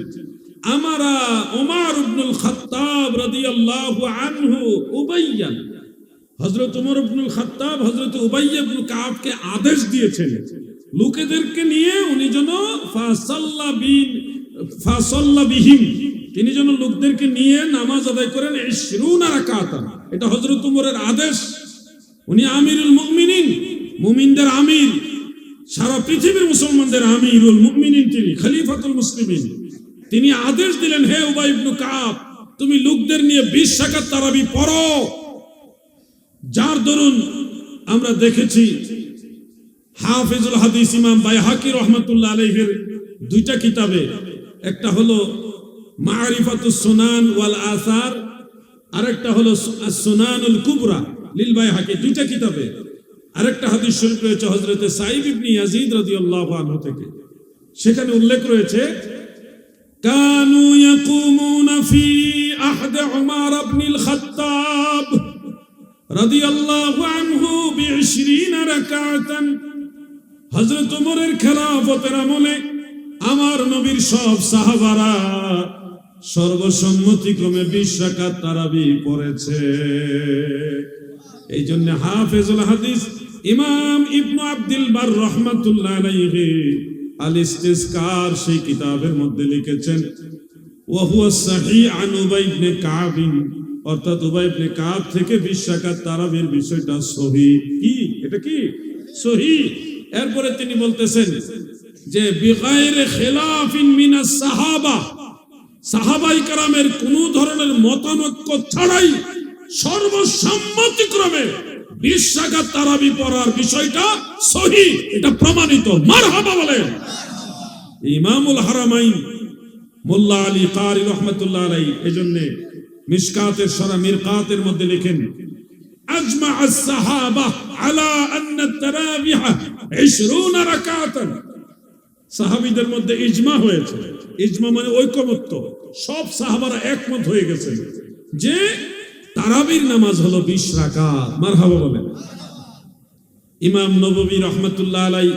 আমারা ওমর ইবনুল খাত্তাব রাদিয়াল্লাহু আনহু উবাইয়ান, হযরত ওমর ইবনুল খাত্তাব হযরত উবাই ইবনে কাবকে আদেশ দিয়েছেন লোকেদেরকে নিয়ে উনি যেন ফাসাল্লা বিহিম, তিনি যেন লোকদেরকে নিয়ে নামাজ আদায় করেন 20 রাকাতান। এটা হযরত ওমরের আদেশ। উনি আমিরুল মুমিনিন, মুমিনদের আমির, সারা পৃথিবীর মুসলমানদের আমিরুল মুমিনিন, তিনি খলিফাতুল মুসলিমিন। তিনি আদেশ দিলেন, হে উবাই ইবনে কাব, তুমি লোকদের নিয়ে 20 রাকাত তারাবি পড়ো। যার দরুন আমরা দেখেছি হাফিজুল হাদিস ইমাম বাইহাকি রাহমাতুল্লাহ আলাইহির দুইটা কিতাবে, একটা হলো মারিফাতুস সুনান ওয়াল আসার, আরেকটা হলো as-সুনানুল কুবরা লিল বাইহাকি, দুইটা কিতাবে আরেকটা হাদিস শরীফ রয়েছে হযরত সাঈদ ইবনে ইয়াজিদ রাদিয়াল্লাহু আনহু থেকে। সেখানে উল্লেখ রয়েছে, কানু ইয়াকুমুনা ফি আহদ উমর ইবনুল খাত্তাব রাদিয়াল্লাহু আনহু বি20 রাকাতান। হযরত ওমরের খেলাফতের আমলে আমার নবীর সব সাহাবারা সর্বসম্মতিক্রমে 20 রাকাত তারাবি পড়েছে। এই জন্য হাফিজুল হাদিস ইমাম ইবনে আব্দুল বার রাহমাতুল্লাহ আলাইহি আল ইস্তিসকার সেই কিতাবের মধ্যে লিখেছেন, ওয়া হুয়া সহিহ আন উবাই ইবনে কাব, অর্থাৎ উবাই ইবনে কাব থেকে 20 রাকাত তারাবির বিষয়টা সহিহ। কি এটা? কি সহিহ? এরপরে তিনি বলতেছেন যে বিগাইরে খিলাফিন মিনাস সাহাবা, সাহাবাই কেরামের কোন ধরনের মতানৈক্য ছাড়াই সর্বসম্মতিক্রমে 20 রাকাত তারাবি পড়ার বিষয়টা সহিহ, এটা প্রমাণিত। মারহাবা বলেন। ইমামুল হারামাইন মোল্লা আলী কারি রাহমাতুল্লাহ আলাইহি এজন্য মিশকাতের সরা মিরকাতের মধ্যে লেখেন, আজমা আস-সাহাবা আলা আন্না তারাবিহ 20 রাকাতান। সাহাবীদের মধ্যে ইজমা হয়েছে। ইজমা মানে ঐকমত্য, সব সাহাবারা একমত হয়ে গেছে যে তারাবির নামাজ হলো 20 রাকাত। মারহাবা বলেন। ইমাম নববী রাহমাতুল্লাহ আলাইহি,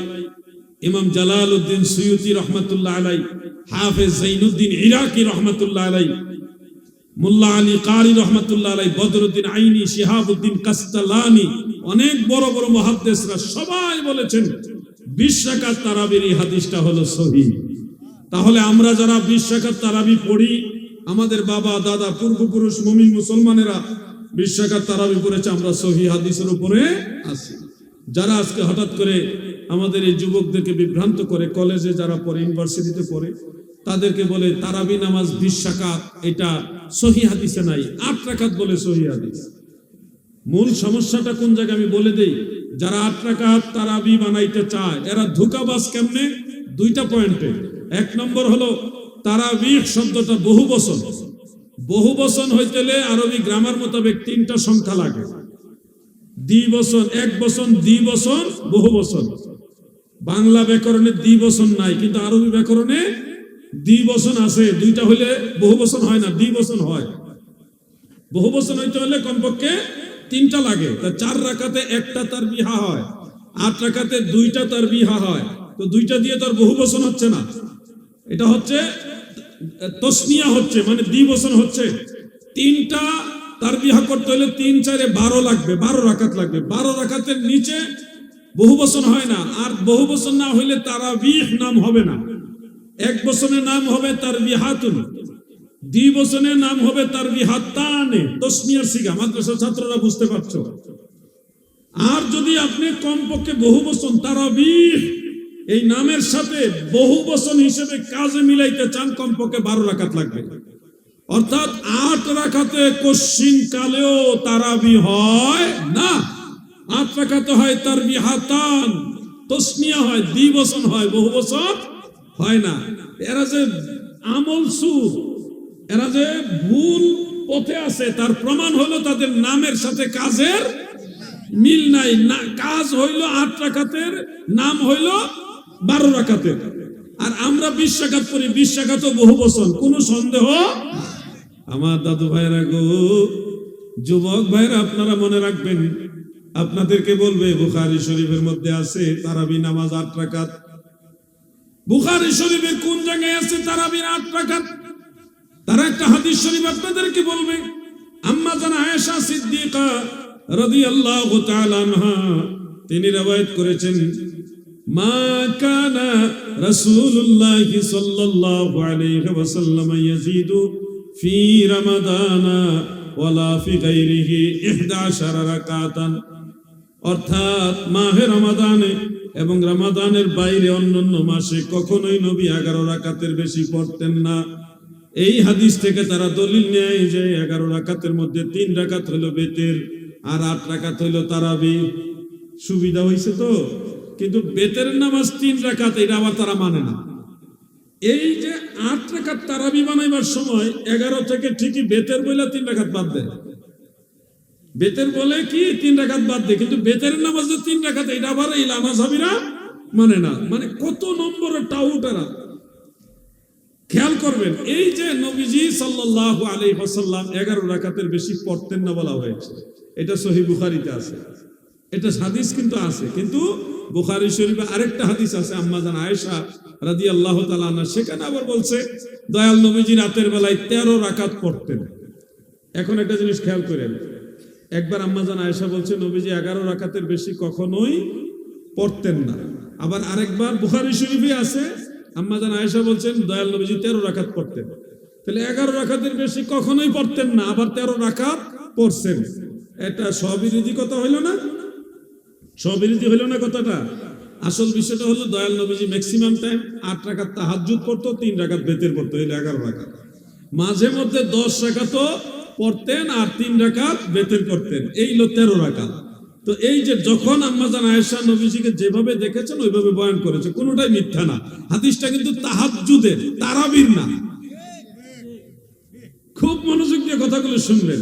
ইমাম জালালউদ্দিন সুয়ুতি রাহমাতুল্লাহ আলাইহি, হাফেজ যাইনুদ্দিন ইরাকি রাহমাতুল্লাহ আলাইহি, মোল্লা আলী কারি রাহমাতুল্লাহ আলাইহি, বদরুদ্দিন আইনি, শিহাবউদ্দিন কাস্তালানি, অনেক বড় বড় মুহাদ্দিসরা সবাই বলেছেন 20 রাকাত তারাবির এই হাদিসটা হলো সহিহ। তাহলে আমরা যারা 20 রাকাত তারাবি পড়ি, আমাদের বাবা দাদা পূর্বপুরুষ মুমিন মুসলমানেরা 20 রাকাত তারাবি পড়েছে, আমরা সহিহ হাদিসের উপরে আছি। যারা আজকে হঠাৎ করে আমাদের এই যুবকদেরকে বিভ্রান্ত করে, কলেজে যারা পড়ে, ইউনিভার্সিটিতে পড়ে, তাদেরকে বলে তারাবি নামাজ 20 রাকাত, এটা সহিহ হাদিসে নাই, 8 রাকাত বলে সহিহ হাদিস। মূল সমস্যাটা কোন জায়গায় আমি বলে দেই। যারা 8 রাকাত তারাবি বানাইতে চায় এরা ধোঁকাবাজ। কেমনে? দুইটা পয়েন্টে। এক নম্বর হলো তারাবিহ শব্দটা বহু বচন। বহু বচন হইতে হলে আরবি গ্রামার মোতাবেক 3টা সংখ্যা লাগে। দ্বিবচন, এক বচন, দ্বিবচন, বহু বচন। বাংলা ব্যাকরণে দ্বিবচন নাই, কিন্তু আরবি ব্যাকরণে দ্বিবচন আছে। দুইটা হইলে বহু বচন হয় না, দ্বিবচন হয়। বহু বচন হইতে হলে কমপক্ষে 3টা লাগে। তা 4 রাকাতে একটা তার বিহা হয়, 8 রাকাতে 2টা তার বিহা হয়। তো 2টা দিয়ে তার বহু বচন হচ্ছে না, এটা হচ্ছে তসনিয়া, হচ্ছে মানে দ্বিবচন হচ্ছে। 3টা তার বিহা করতে হলে 3 4 12 লাগবে, 12 রাকাত লাগবে। 12 রাকাতের নিচে বহু বচন হয় না। আর বহু বচন না হইলে তারাবিহ নাম হবে না, এক বচনের নাম হবে তারবিহাতুন। দ্বিবচনের নাম হবে তারবিহাতানে, তসনিয়ার সিগা, মাদ্রাসার ছাত্ররা বুঝতে পারছো। আর যদি আপনি কমপক্ষে বহু বচন তারাবিহ এই নামের সাথে বহু বচন হিসেবে কাজে মিলাইতে চান, কমপক্ষে 12 রাকাত লাগবে। অর্থাৎ 8 রাকাতে কশ্চিন কালেও তারাবি হয় না। 8 রাকাতে হয় তারবিহাতান, তসনিয়া হয়, দ্বিবচন হয়, বহু বচন হয় না। এরা যে আমল সুর, এরা যে ভুল পথে আছে, তার প্রমাণ হলো তাদের নামের সাথে কাজের মিল নাই। না, কাজ হইল 8 রাকাতের, নাম হইল 12 রাকাতের। আর আমরা 20 রাকাত পড়ি, 20 রাকাত বহু বচন, কোনো সন্দেহ। আমার দাদু ভাইরা গো, যুবক ভাইরা, আপনারা মনে রাখবেন, আপনাদেরকে বলবে বুখারী শরীফের মধ্যে আছে তারাবি নামাজ 8 রাকাত। বুখারী শরীফে কোন জায়গায় আছে তারাবির 8 রাকাত? তারা একটা হাদিস শরীফ আপনাদেরকে বলবে। আম্মা জানা আয়েশা সিদ্দিকা রাদিয়াল্লাহু তাআলা আনহা তিনি রওয়ায়াত করেছেন, মা কানা রাসূলুল্লাহ সাল্লাল্লাহু আলাইহি ওয়াসাল্লাম ইয়াজিদু ফি রমাদানা ওয়ালা ফি গায়রিহি 11 রাকাতান। অর্থাৎ মাহে রমাদানে এবং রমাদানের বাইরে অন্যান্য মাসে কখনোই নবী 11 রাকাতের বেশি পড়তেন না। এই হাদিস থেকে তারা দলিল নেয় যে 11 রাকাতের মধ্যে 3 রাকাত হলো বেতের আর 8 রাকাত হলো তারাবি। সুবিধা হয়েছে তো? কিন্তু বেতের নামাজ 3 রাকাত, এটা আবার তারা মানে না। এই যে 8 রাকাত তারাবি বানাইবার সময় 11 থেকে ঠিকই বেতের বলে 3 রাকাত বাদ দেয়। বেতের বলে কি 3 রাকাত বাদ দেয়, কিন্তু বেতের নামাজ যে 3 রাকাত, এটা আবার এই লামাযহাবীরা মানে না। মানে কত নম্বরের টাউটারা, খেয়াল করবেন। এই যে নবীজি সাল্লাল্লাহু আলাইহি ওয়াসাল্লাম 11 রাকাতের বেশি পড়তেন না বলা হয়েছে, এটা সহিহ বুখারীতে আছে, এটা হাদিস কিন্তু আছে। কিন্তু বুখারী শরীফে আরেকটা হাদিস আছে আম্মা জান আয়েশা রাদিয়াল্লাহু তাআলা আনহা, সেখানে আবার বলছে দয়াল নবীজি রাতের বেলায় 13 রাকাত পড়তেন। এখন একটা জিনিস খেয়াল করেন, একবার আম্মা জান আয়েশা বলছে নবীজি 11 রাকাতের বেশি কখনোই পড়তেন না। আবার আরেকবার বুখারী শরীফে আছে আম্মা জান আয়েশা বলছেন দয়াল নবীজি 13 রাকাত পড়তেন। তাহলে 11 রাকাতের বেশি কখনোই পড়তেন না, আবার 13 রাকাত পড়ছেন। এটা স্ববিরোধী কথা হইল না? স্ববিরোধী হইল না কথাটা? আসল বিষয়টা হলো দয়াল নবীজি ম্যাক্সিমাম টাইম 8 রাকাত তাহাজ্জুদ পড়তো, 3 রাকাত বেতের পড়তো, হইল 11 রাকাত। মাঝে মধ্যে 10 রাকাতও পড়তেন আর 3 রাকাত বেতের পড়তেন, এই হলো 13 রাকাত। তো এই যে যখন আম্মা জান আয়েশা নবীজিকে যেভাবে দেখেছেন ওইভাবে বয়ান করেছে, কোনোটাই মিথ্যা না। হাদিসটা কিন্তু তাহাজ্জুদের, তারাবির না। খুব মনোযোগ দিয়ে কথাগুলো শুনবেন।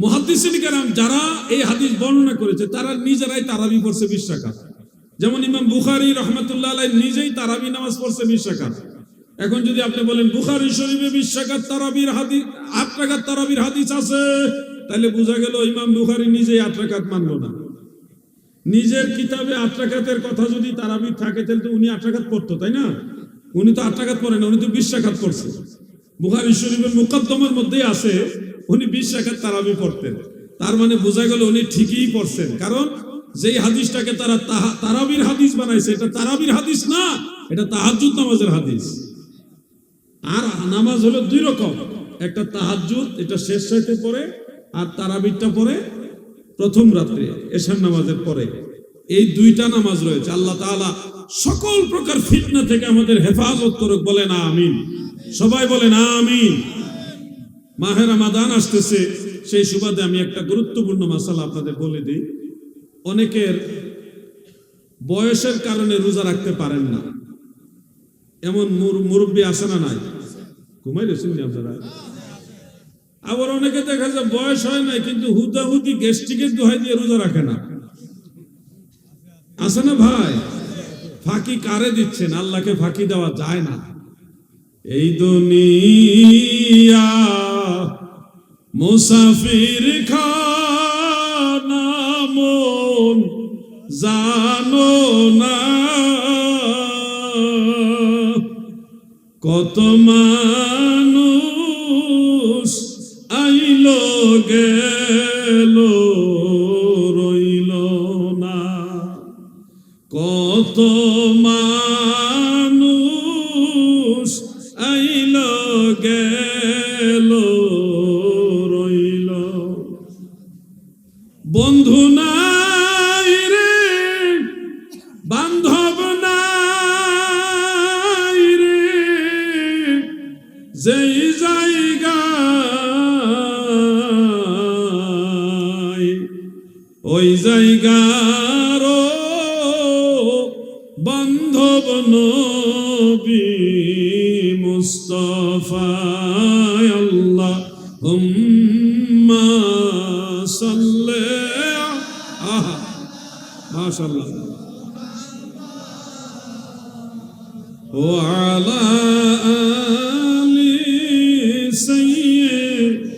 মুহাদ্দিসিন কেরাম যারা এই হাদিস বর্ণনা করেছে তারা নিজেরাই তারাবি পড়ছে 20 রাকাত। যেমন ইমাম বুখারী রাহমাতুল্লাহ আলাইহি নিজেই তারাবি নামাজ পড়ছে 20 রাকাত। এখন যদি আপনি বলেন বুখারী শরীফে 20 রাকাত তারাবির হাদিস, 8 রাকাত তারাবির হাদিস আছে, তাহলে বোঝা গেল ইমাম বুখারী নিজেই 8 রাকাত মানলো না। নিজের কিতাবে 8 রাকাতের কথা যদি তারাবি থাকে তাহলে তো উনি 8 রাকাত পড়তো, তাই না? উনি তো 8 রাকাত পড়েন না, উনি তো 20 রাকাত পড়ছে। বুখারী শরীফের মুকদ্দমার মধ্যেই আছে উনি 20 রাকাত তারাবি পড়তেন। তার মানে বোঝা গেল উনি ঠিকই পড়ছেন, কারণ যেই হাদিসটাকে তারা তারাবির হাদিস বানাইছে এটা তারাবির হাদিস না, এটা তাহাজ্জুদ নামাজের হাদিস। আর নামাজ হলো 2 রকম, একটা তাহাজ্জুদ, এটা শেষ রাতে পড়ে, আর তারাবিরটা পড়ে প্রথম রাত্রে এশার নামাজের পরে। এই 2টা নামাজ রয়েছে। আল্লাহ তাআলা সকল প্রকার ফিতনা থেকে আমাদের হেফাজত করুক, বলেন আমিন। সবাই বলেন আমিন। মাহে রমাদান আসতেছে, সেই সুবাদে আমি একটা গুরুত্বপূর্ণ মাসালা আপনাদের বলে দিই। অনেকের বয়সের কারণে রোজা রাখতে পারেন না, এমন মুরব্বী আছে না নাই? ঘুমাই রেছেন আপনারা? আবার অনেকে দেখা যায় বয়স হয় নাই কিন্তু হুদাহুদি গ্যাস্ট্রিকের দোহাই দিয়ে রোজা রাখে না, আছে না ভাই? ফাঁকি কারে দিচ্ছেন? আল্লাহকে ফাঁকি দেওয়া যায় না। এই দুনিয়া মুসাফির খানা, মন জানো না কত মানুষ আইলো গেল রইল না, কত মানুষ আইলো গেল যেই জায়গায় ওই জায়গার বান্ধব নবী মুস্তাফা আল্লাহুম্মা সাল্লি আহা মাশাআল্লাহ ওয়া আলা আলি সাইয়্যিদিনা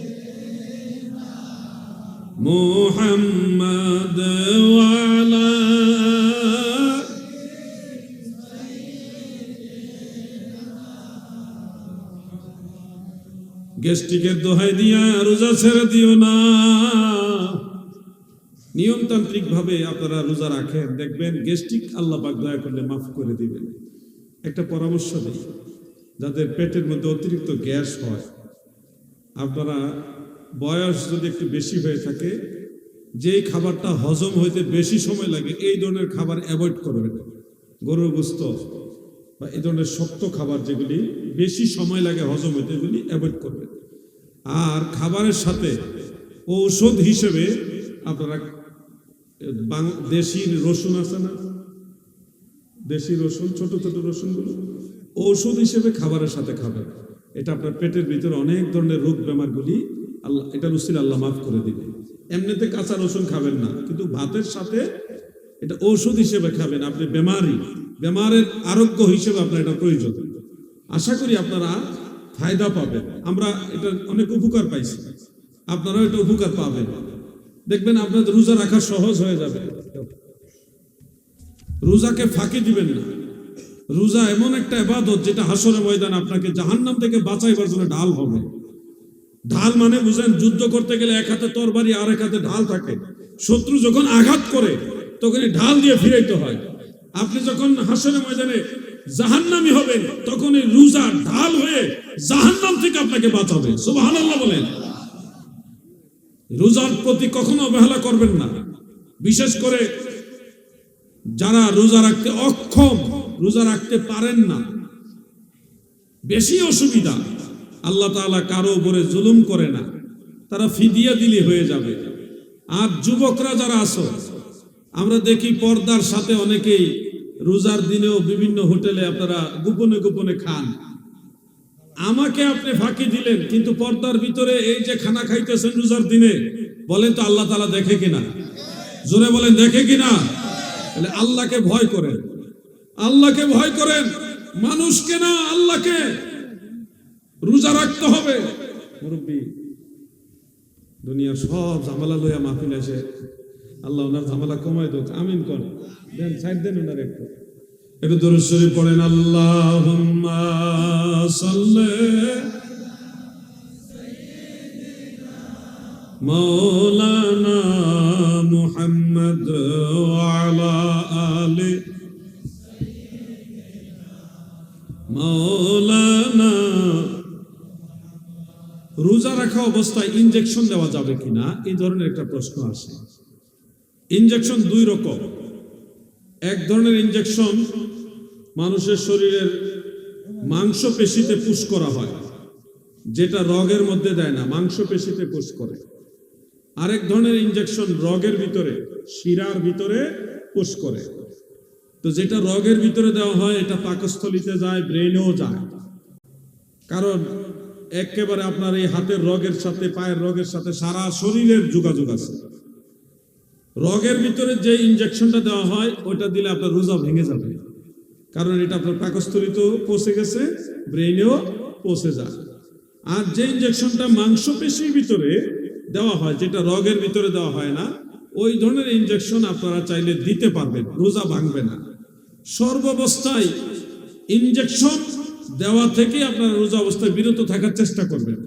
মুহাম্মদ ওয়া আলা গ্যাস্ট্রিকের দোহাই দিয়া রোজা ছেড়ে দিও না। নিয়মতান্ত্রিক ভাবে আপনারা রোজা রাখেন, দেখবেন গ্যাস্ট্রিক আল্লাহ পাক দয়া করলে মাফ করে দিবেন। একটা পরামর্শ দিই, যাদের পেটের মধ্যে অতিরিক্ত গ্যাস হয়, আপনারা বয়স যদি একটু বেশি হয়ে থাকে, যেই খাবারটা হজম হইতে বেশি সময় লাগে এই ধরনের খাবার অ্যাভয়েড করবেন। গরুর গোশত বা এই ধরনের শক্ত খাবার যেগুলি বেশি সময় লাগে হজম হইতে, এগুলি অ্যাভয়েড করবেন। আর খাবারের সাথে ঔষধ হিসেবে আপনারা দেশি রসুন আছে না, দেশি রসুন, ছোট ছোট রসুনগুলো ঔষধ হিসেবে খাবারের সাথে খাবেন। এটা আপনার পেটের ভিতরে অনেক ধরনের রোগ বেমারগুলি আল্লাহ এটা রসিল আল্লাহ মাফ করে দিবে। এমনিতে কাঁচা রসুন খাবেন না, কিন্তু ভাতের সাথে এটা ঔষধ হিসেবে খাবেন। আপনি বেমারের আরোগ্য হিসেবে আপনার এটা প্রয়োজন। আশা করি আপনারা ফায়দা পাবেন। আমরা এটা অনেক উপকার পাইছি, আপনারাও এটা উপকার পাবেন। দেখবেন আপনাদের রোজা রাখা সহজ হয়ে যাবে। রোজাকে ফাঁকি দিবেন না। রোজা এমন একটা ইবাদত যেটা হাসরের ময়দান আপনাকে জাহান্নাম থেকে বাঁচাইবার জন্য ঢাল হবে। ঢাল মানে বুঝেন, যুদ্ধ করতে গেলে এক হাতে তরবারি আর এক হাতে ঢাল থাকে। শত্রু যখন আঘাত করে তখন এই ঢাল দিয়ে ফিরাইতে হয়। আপনি যখন হাসরের ময়দানে জাহান্নামী হবেন তখন এই রোজা ঢাল হয়ে জাহান্নাম থেকে আপনাকে বাঁচাবে। সুবহানাল্লাহ বলেন। রোজার প্রতি কখনো অবহেলা করবেন না। বিশেষ করে যারা রোজা রাখতে অক্ষম, রোজা রাখতে পারেন না, বেশি অসুবিধা, আল্লাহ তাআলা কারো উপরে জুলুম করে না, তারা ফিদিয়া দিলে হয়ে যাবে। আর যুবকরা যারা আছো, আমরা দেখি পর্দার সাথে অনেকেই রোজার দিনেও বিভিন্ন হোটেলে আপনারা গোপনে গোপনে খান। আমাকে আপনি ফাঁকি দিলেন, কিন্তু পর্দার ভিতরে এই যে খানা খাইতেছেন রোজার দিনে, বলেন তো আল্লাহ তাআলা দেখে কিনা? জোরে বলেন দেখে কিনা? তাহলে আল্লাহকে ভয় করেন, আল্লাহকে ভয় করেন, মানুষকে না আল্লাহকে। রোজা রাখতে হবে। মুরব্বী দুনিয়া সব ঝামেলা লইয়া মাহফিল আসে, আল্লাহ ওনার ঝামেলা কমাই দোক। আমিন কর দেন, সাইড দেন ওনার একটু দরুদ শরীফ পড়েন। আল্লাহুম্মা সাল্লি মাওলানা মুহাম্মদ ওয়া আলা আলি মাওলানা। রোজা রাখা অবস্থায় ইনজেকশন দেওয়া যাবে কিনা, এই ধরনের একটা প্রশ্ন আসে। ইনজেকশন দুই রকম। এক ধরনের ইনজেকশন মানুষের শরীরের মাংসপেশিতে পুশ করা হয়, যেটা রগের মধ্যে দেয় না, মাংসপেশিতে পুশ করে। আরেক ধরনের ইনজেকশন রগের ভিতরে, শিরার ভিতরে পুশ করে। তো যেটা রগের ভিতরে দেওয়া হয় এটা পাকস্থলিতে যায়, ব্রেনেও যায়। কারণ একেবারে আপনার এই হাতের রগের সাথে, পায়ের রগের সাথে সারা শরীরের যোগাযোগ আছে। রগের ভিতরে যে ইনজেকশনটা দেওয়া হয় ওইটা দিলে আপনার রোজা ভেঙে যাবে, কারণ এটা আপনার পাকস্থলিতেও পৌঁছে গেছে, ব্রেনেও পৌঁছে যায়। আর যে ইনজেকশনটা মাংসপেশির ভিতরে দেওয়া হয়, যেটা রগের ভিতরে দেওয়া হয় না, ওই ধরনের ইনজেকশন আপনারা চাইলে দিতে পারবেন, রোজা ভাঙবে না। সর্বাবস্থায় ইনজেকশন দেওয়া থেকে আপনারা রোজা অবস্থায় বিরত থাকার চেষ্টা করবেন।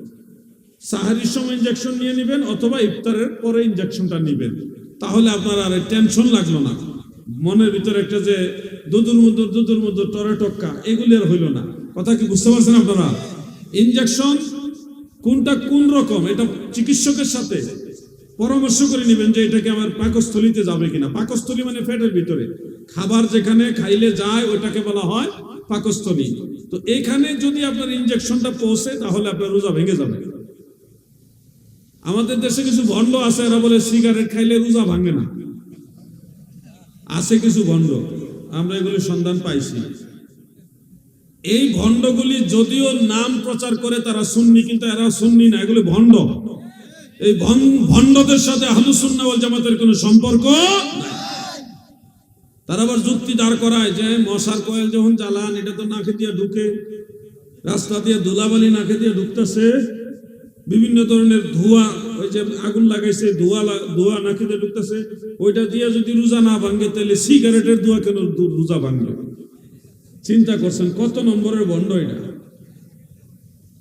সাহারির সময় ইনজেকশন নিয়ে নেবেন অথবা ইফতারের পরে ইনজেকশনটা নেবেন, তাহলে আপনার আর টেনশন লাগলো না। মনের ভিতরে একটা যে দুধুর মধ্যে টরে টক্কা, এগুলি আর হইল না। কথা কি বুঝতে পারছেন আপনারা? ইনজেকশন কোনটা কোন রকম, এটা চিকিৎসকের সাথে পরামর্শ করে নেবেন যে এটাকে আমার পাকস্থলিতে যাবে কিনা। পাকস্থলী মানে পেটের ভিতরে, খাবার যেখানে খাইলে যায় ওটাকে বলা হয় পাকস্থলী। তো এখানে যদি আপনার ইনজেকশনটা পৌঁছে তাহলে আপনার রোজা ভেঙে যাবে। আমাদের দেশে কিছু ভণ্ড আছে, এরা বলে সিগারেট খাইলে রোজা ভাঙে না। আছে কিছু ভণ্ড, আমরা এগুলি সন্ধান পাইছি। এই ভণ্ডগুলি যদিও নাম প্রচার করে তারা সুন্নি, কিন্তু এরা সুন্নি না, এগুলি ভণ্ড। এই ভণ্ডদের সাথে আহলুস সুন্নাহ ওয়াল জামাতের কোনো সম্পর্ক নাই। তারা আবার যুক্তি দাঁড় করায় যে মশার কয়েল যখন জ্বালান, এটা তো নাকে দিয়ে ঢুকে, রাস্তা দিয়ে ধুলাবালি নাকে দিয়ে ঢুকতেছে, বিভিন্ন ধরনের ধোঁয়া, ওই যে আগুন লাগাইছে ধোঁয়া নাকে দিয়ে ঢুকতেছে, ওইটা দিয়ে যদি রোজা না ভাঙে তাহলে সিগারেটের ধোঁয়া কেন রোজা ভাঙবে? চিন্তা করছেন কত নম্বরের ভণ্ড এটা।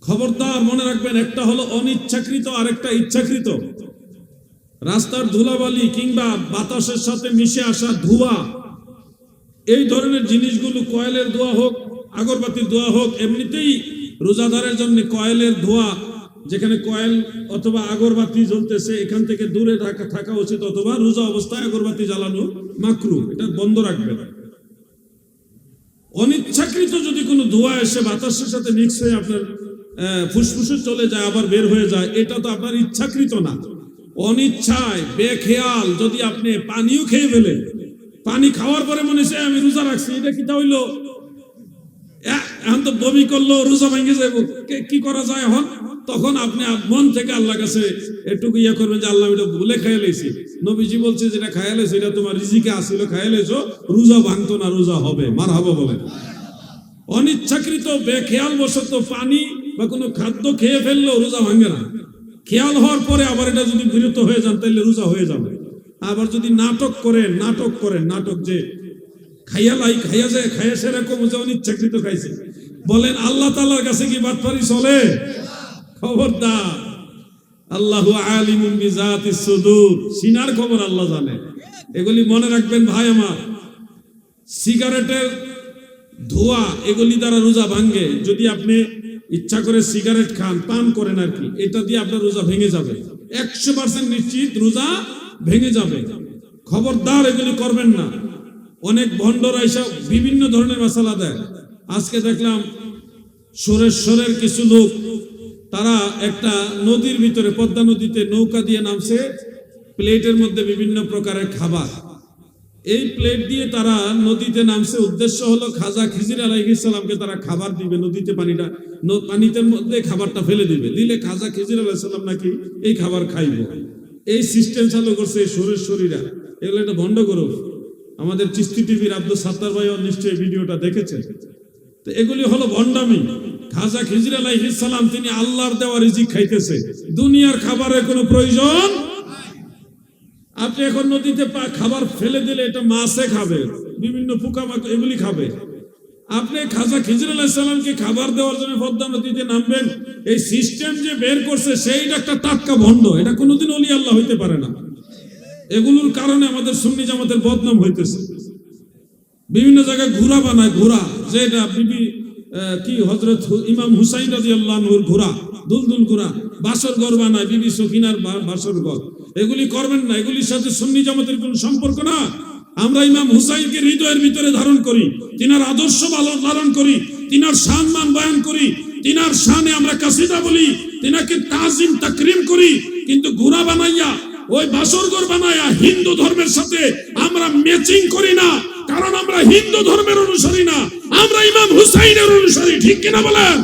খবরদার মনে রাখবেন, একটা হলো অনিচ্ছাকৃত আর একটা ইচ্ছাকৃত। রাস্তার ধুলাবালি কিংবা বাতাসের সাথে মিশে আসা ধোঁয়া, এই ধরনের জিনিসগুলো, কয়েলের ধোঁয়া হোক, আগরবাতির ধোঁয়া হোক, এমনিতেই রোজাদারের জন্য কয়েলের ধোঁয়া, যেখানে কয়েল অথবা আগরবাতি জ্বলতেছে এখান থেকে দূরে থাকা উচিত, অথবা রোজা অবস্থায় আগরবাতি জ্বালানো মাকরু, এটা বন্ধ রাখবেন। অনিচ্ছাকৃত যদি কোনো ধোঁয়া এসে বাতাসের সাথে মিক্স হয়ে আপনার ফুসফুসে চলে যায় আবার বের হয়ে যায়, এটা তো আপনার ইচ্ছাকৃত না। অনিচ্ছায় বেখেয়াল যদি আপনি পানিও খেয়ে ফেলেন, পানি খাওয়ার পরে মনে হচ্ছে আমি রোজা রাখছি, এটা কি তা হইলো? এখন তো বমি করলো, রোজা ভেঙে যাবো, কি করা যায় এখন? তখন আপনি মন থেকে আল্লাহর কাছে একটু ইয়ে করবেন যে আল্লাহ এটা ভুলে খাইয়া লাইছি। নবীজি বলছে যেটা খাইয়া লাইছি এটা তোমার রিজিকে আসিল, খাইয়া লাইছো, রোজা ভাঙতো না, রোজা হবে। মারহাবা বলেন। অনিচ্ছাকৃত বেখেয়াল বশত পানি বা কোনো খাদ্য খেয়ে ফেললেও রোজা ভাঙে না। খেয়াল হওয়ার পরে আবার এটা যদি বিরত হয়ে যান তাহলে রোজা হয়ে যাবে। আবার যদি নাটক করেন, নাটক যে খাইয়া যায়, খাইয়া সেরকম অনিচ্ছাকৃত খাইছে, বলেন আল্লাহ তাআলার কাছে কি বাটপারি চলে? খবরদার। আল্লাহু আলিমুন বিজাতিস সুদূর, সিনার খবর আল্লাহ জানে। এগুলি মনে রাখবেন ভাই আমার। সিগারেটের ধোঁয়া, এগুলি দ্বারা রোজা ভাঙে। যদি আপনি ইচ্ছা করে সিগারেট খান, পান করেন আর কি, এটা দিয়ে আপনার রোজা ভেঙে যাবে, 100% নিশ্চিত রোজা ভেঙে যাবে। খবরদার এগুলি করবেন না। অনেক ভণ্ডরা এসব বিভিন্ন ধরনের মশলা দেয়। আজকে দেখলাম সুরেশ্বরের কিছু লোক, তারা একটা নদীর ভিতরে, পদ্মা নদীতে নৌকা দিয়ে নামছে, প্লেটের মধ্যে বিভিন্ন প্রকারের খাবার, এই প্লেট দিয়ে তারা নদীতে নামছে। উদ্দেশ্য হলো খাজা খিজির আলাইহিস সালামকে তারা খাবার দিবে, নদীতে পানিতে মধ্যে খাবারটা ফেলে দিলে খাজা খিজির আলাইহিস সালাম নাকি এই খাবার খাইব। এই সিস্টেম চালু করছে সুরেশ্বরীরা। এগুলো একটা ভণ্ড গ্রুপ। আমাদের চিস্তি টিভির আব্দুল সাত্তার ভাইও নিশ্চয়ই ভিডিওটা দেখেছেন। তো এগুলি হলো ভণ্ডামি। খাজা খিজির আলাইহিস সালাম তিনি আল্লাহর দেওয়া রিজিক খাইতেছে, দুনিয়ার খাবারের কোনো প্রয়োজন। আপনি এখন নদীতে খাবার ফেলে দিলে এটা মাছে খাবে, বিভিন্ন পোকামাকড় এগুলি খাবে। আপনি খাজা খিজির আলাইহিস সালামকে খাবার দেওয়ার জন্য পদ্মা নদীতে নামবেন, এই সিস্টেম যে বের করছে সেইটা একটা টাটকা ভণ্ড। এটা কোনোদিন ওলি আল্লাহ হইতে পারে না। এগুলোর কারণে আমাদের সুন্নি জামাতের বদনাম হইতেছে। বিভিন্ন জায়গায় ঘোড়া বানায়, ঘোড়া যেটা বিবি কি হযরত ইমাম হুসাইন রাদিয়াল্লাহু আনহুর ঘোড়া, দুলদুল ঘোড়া, বাসর ঘর বানায়, বিবি সকিনার বাসর ঘর। এগুলি করবেন না, এগুলির সাথে সুন্নি জামাতের কোনো সম্পর্ক না। আমরা ইমাম হুসাইনকে হৃদয়ের ভিতরে ধারণ করি, তিনার আদর্শ ধারণ করি, তিনার সম্মান বয়ান করি, তিনার শানে আমরা কাসিদা বলি, তিনাকে তাজিম তাকরিম করি। কিন্তু ঘোড়া বানাইয়া, ওই বাসরঘর বানাইয়া হিন্দু ধর্মের সাথে আমরা ম্যাচিং করি না, কারণ আমরা হিন্দু ধর্মের অনুসারী না, আমরা ইমাম হুসাইনের অনুসারী। ঠিক কিনা বলেন?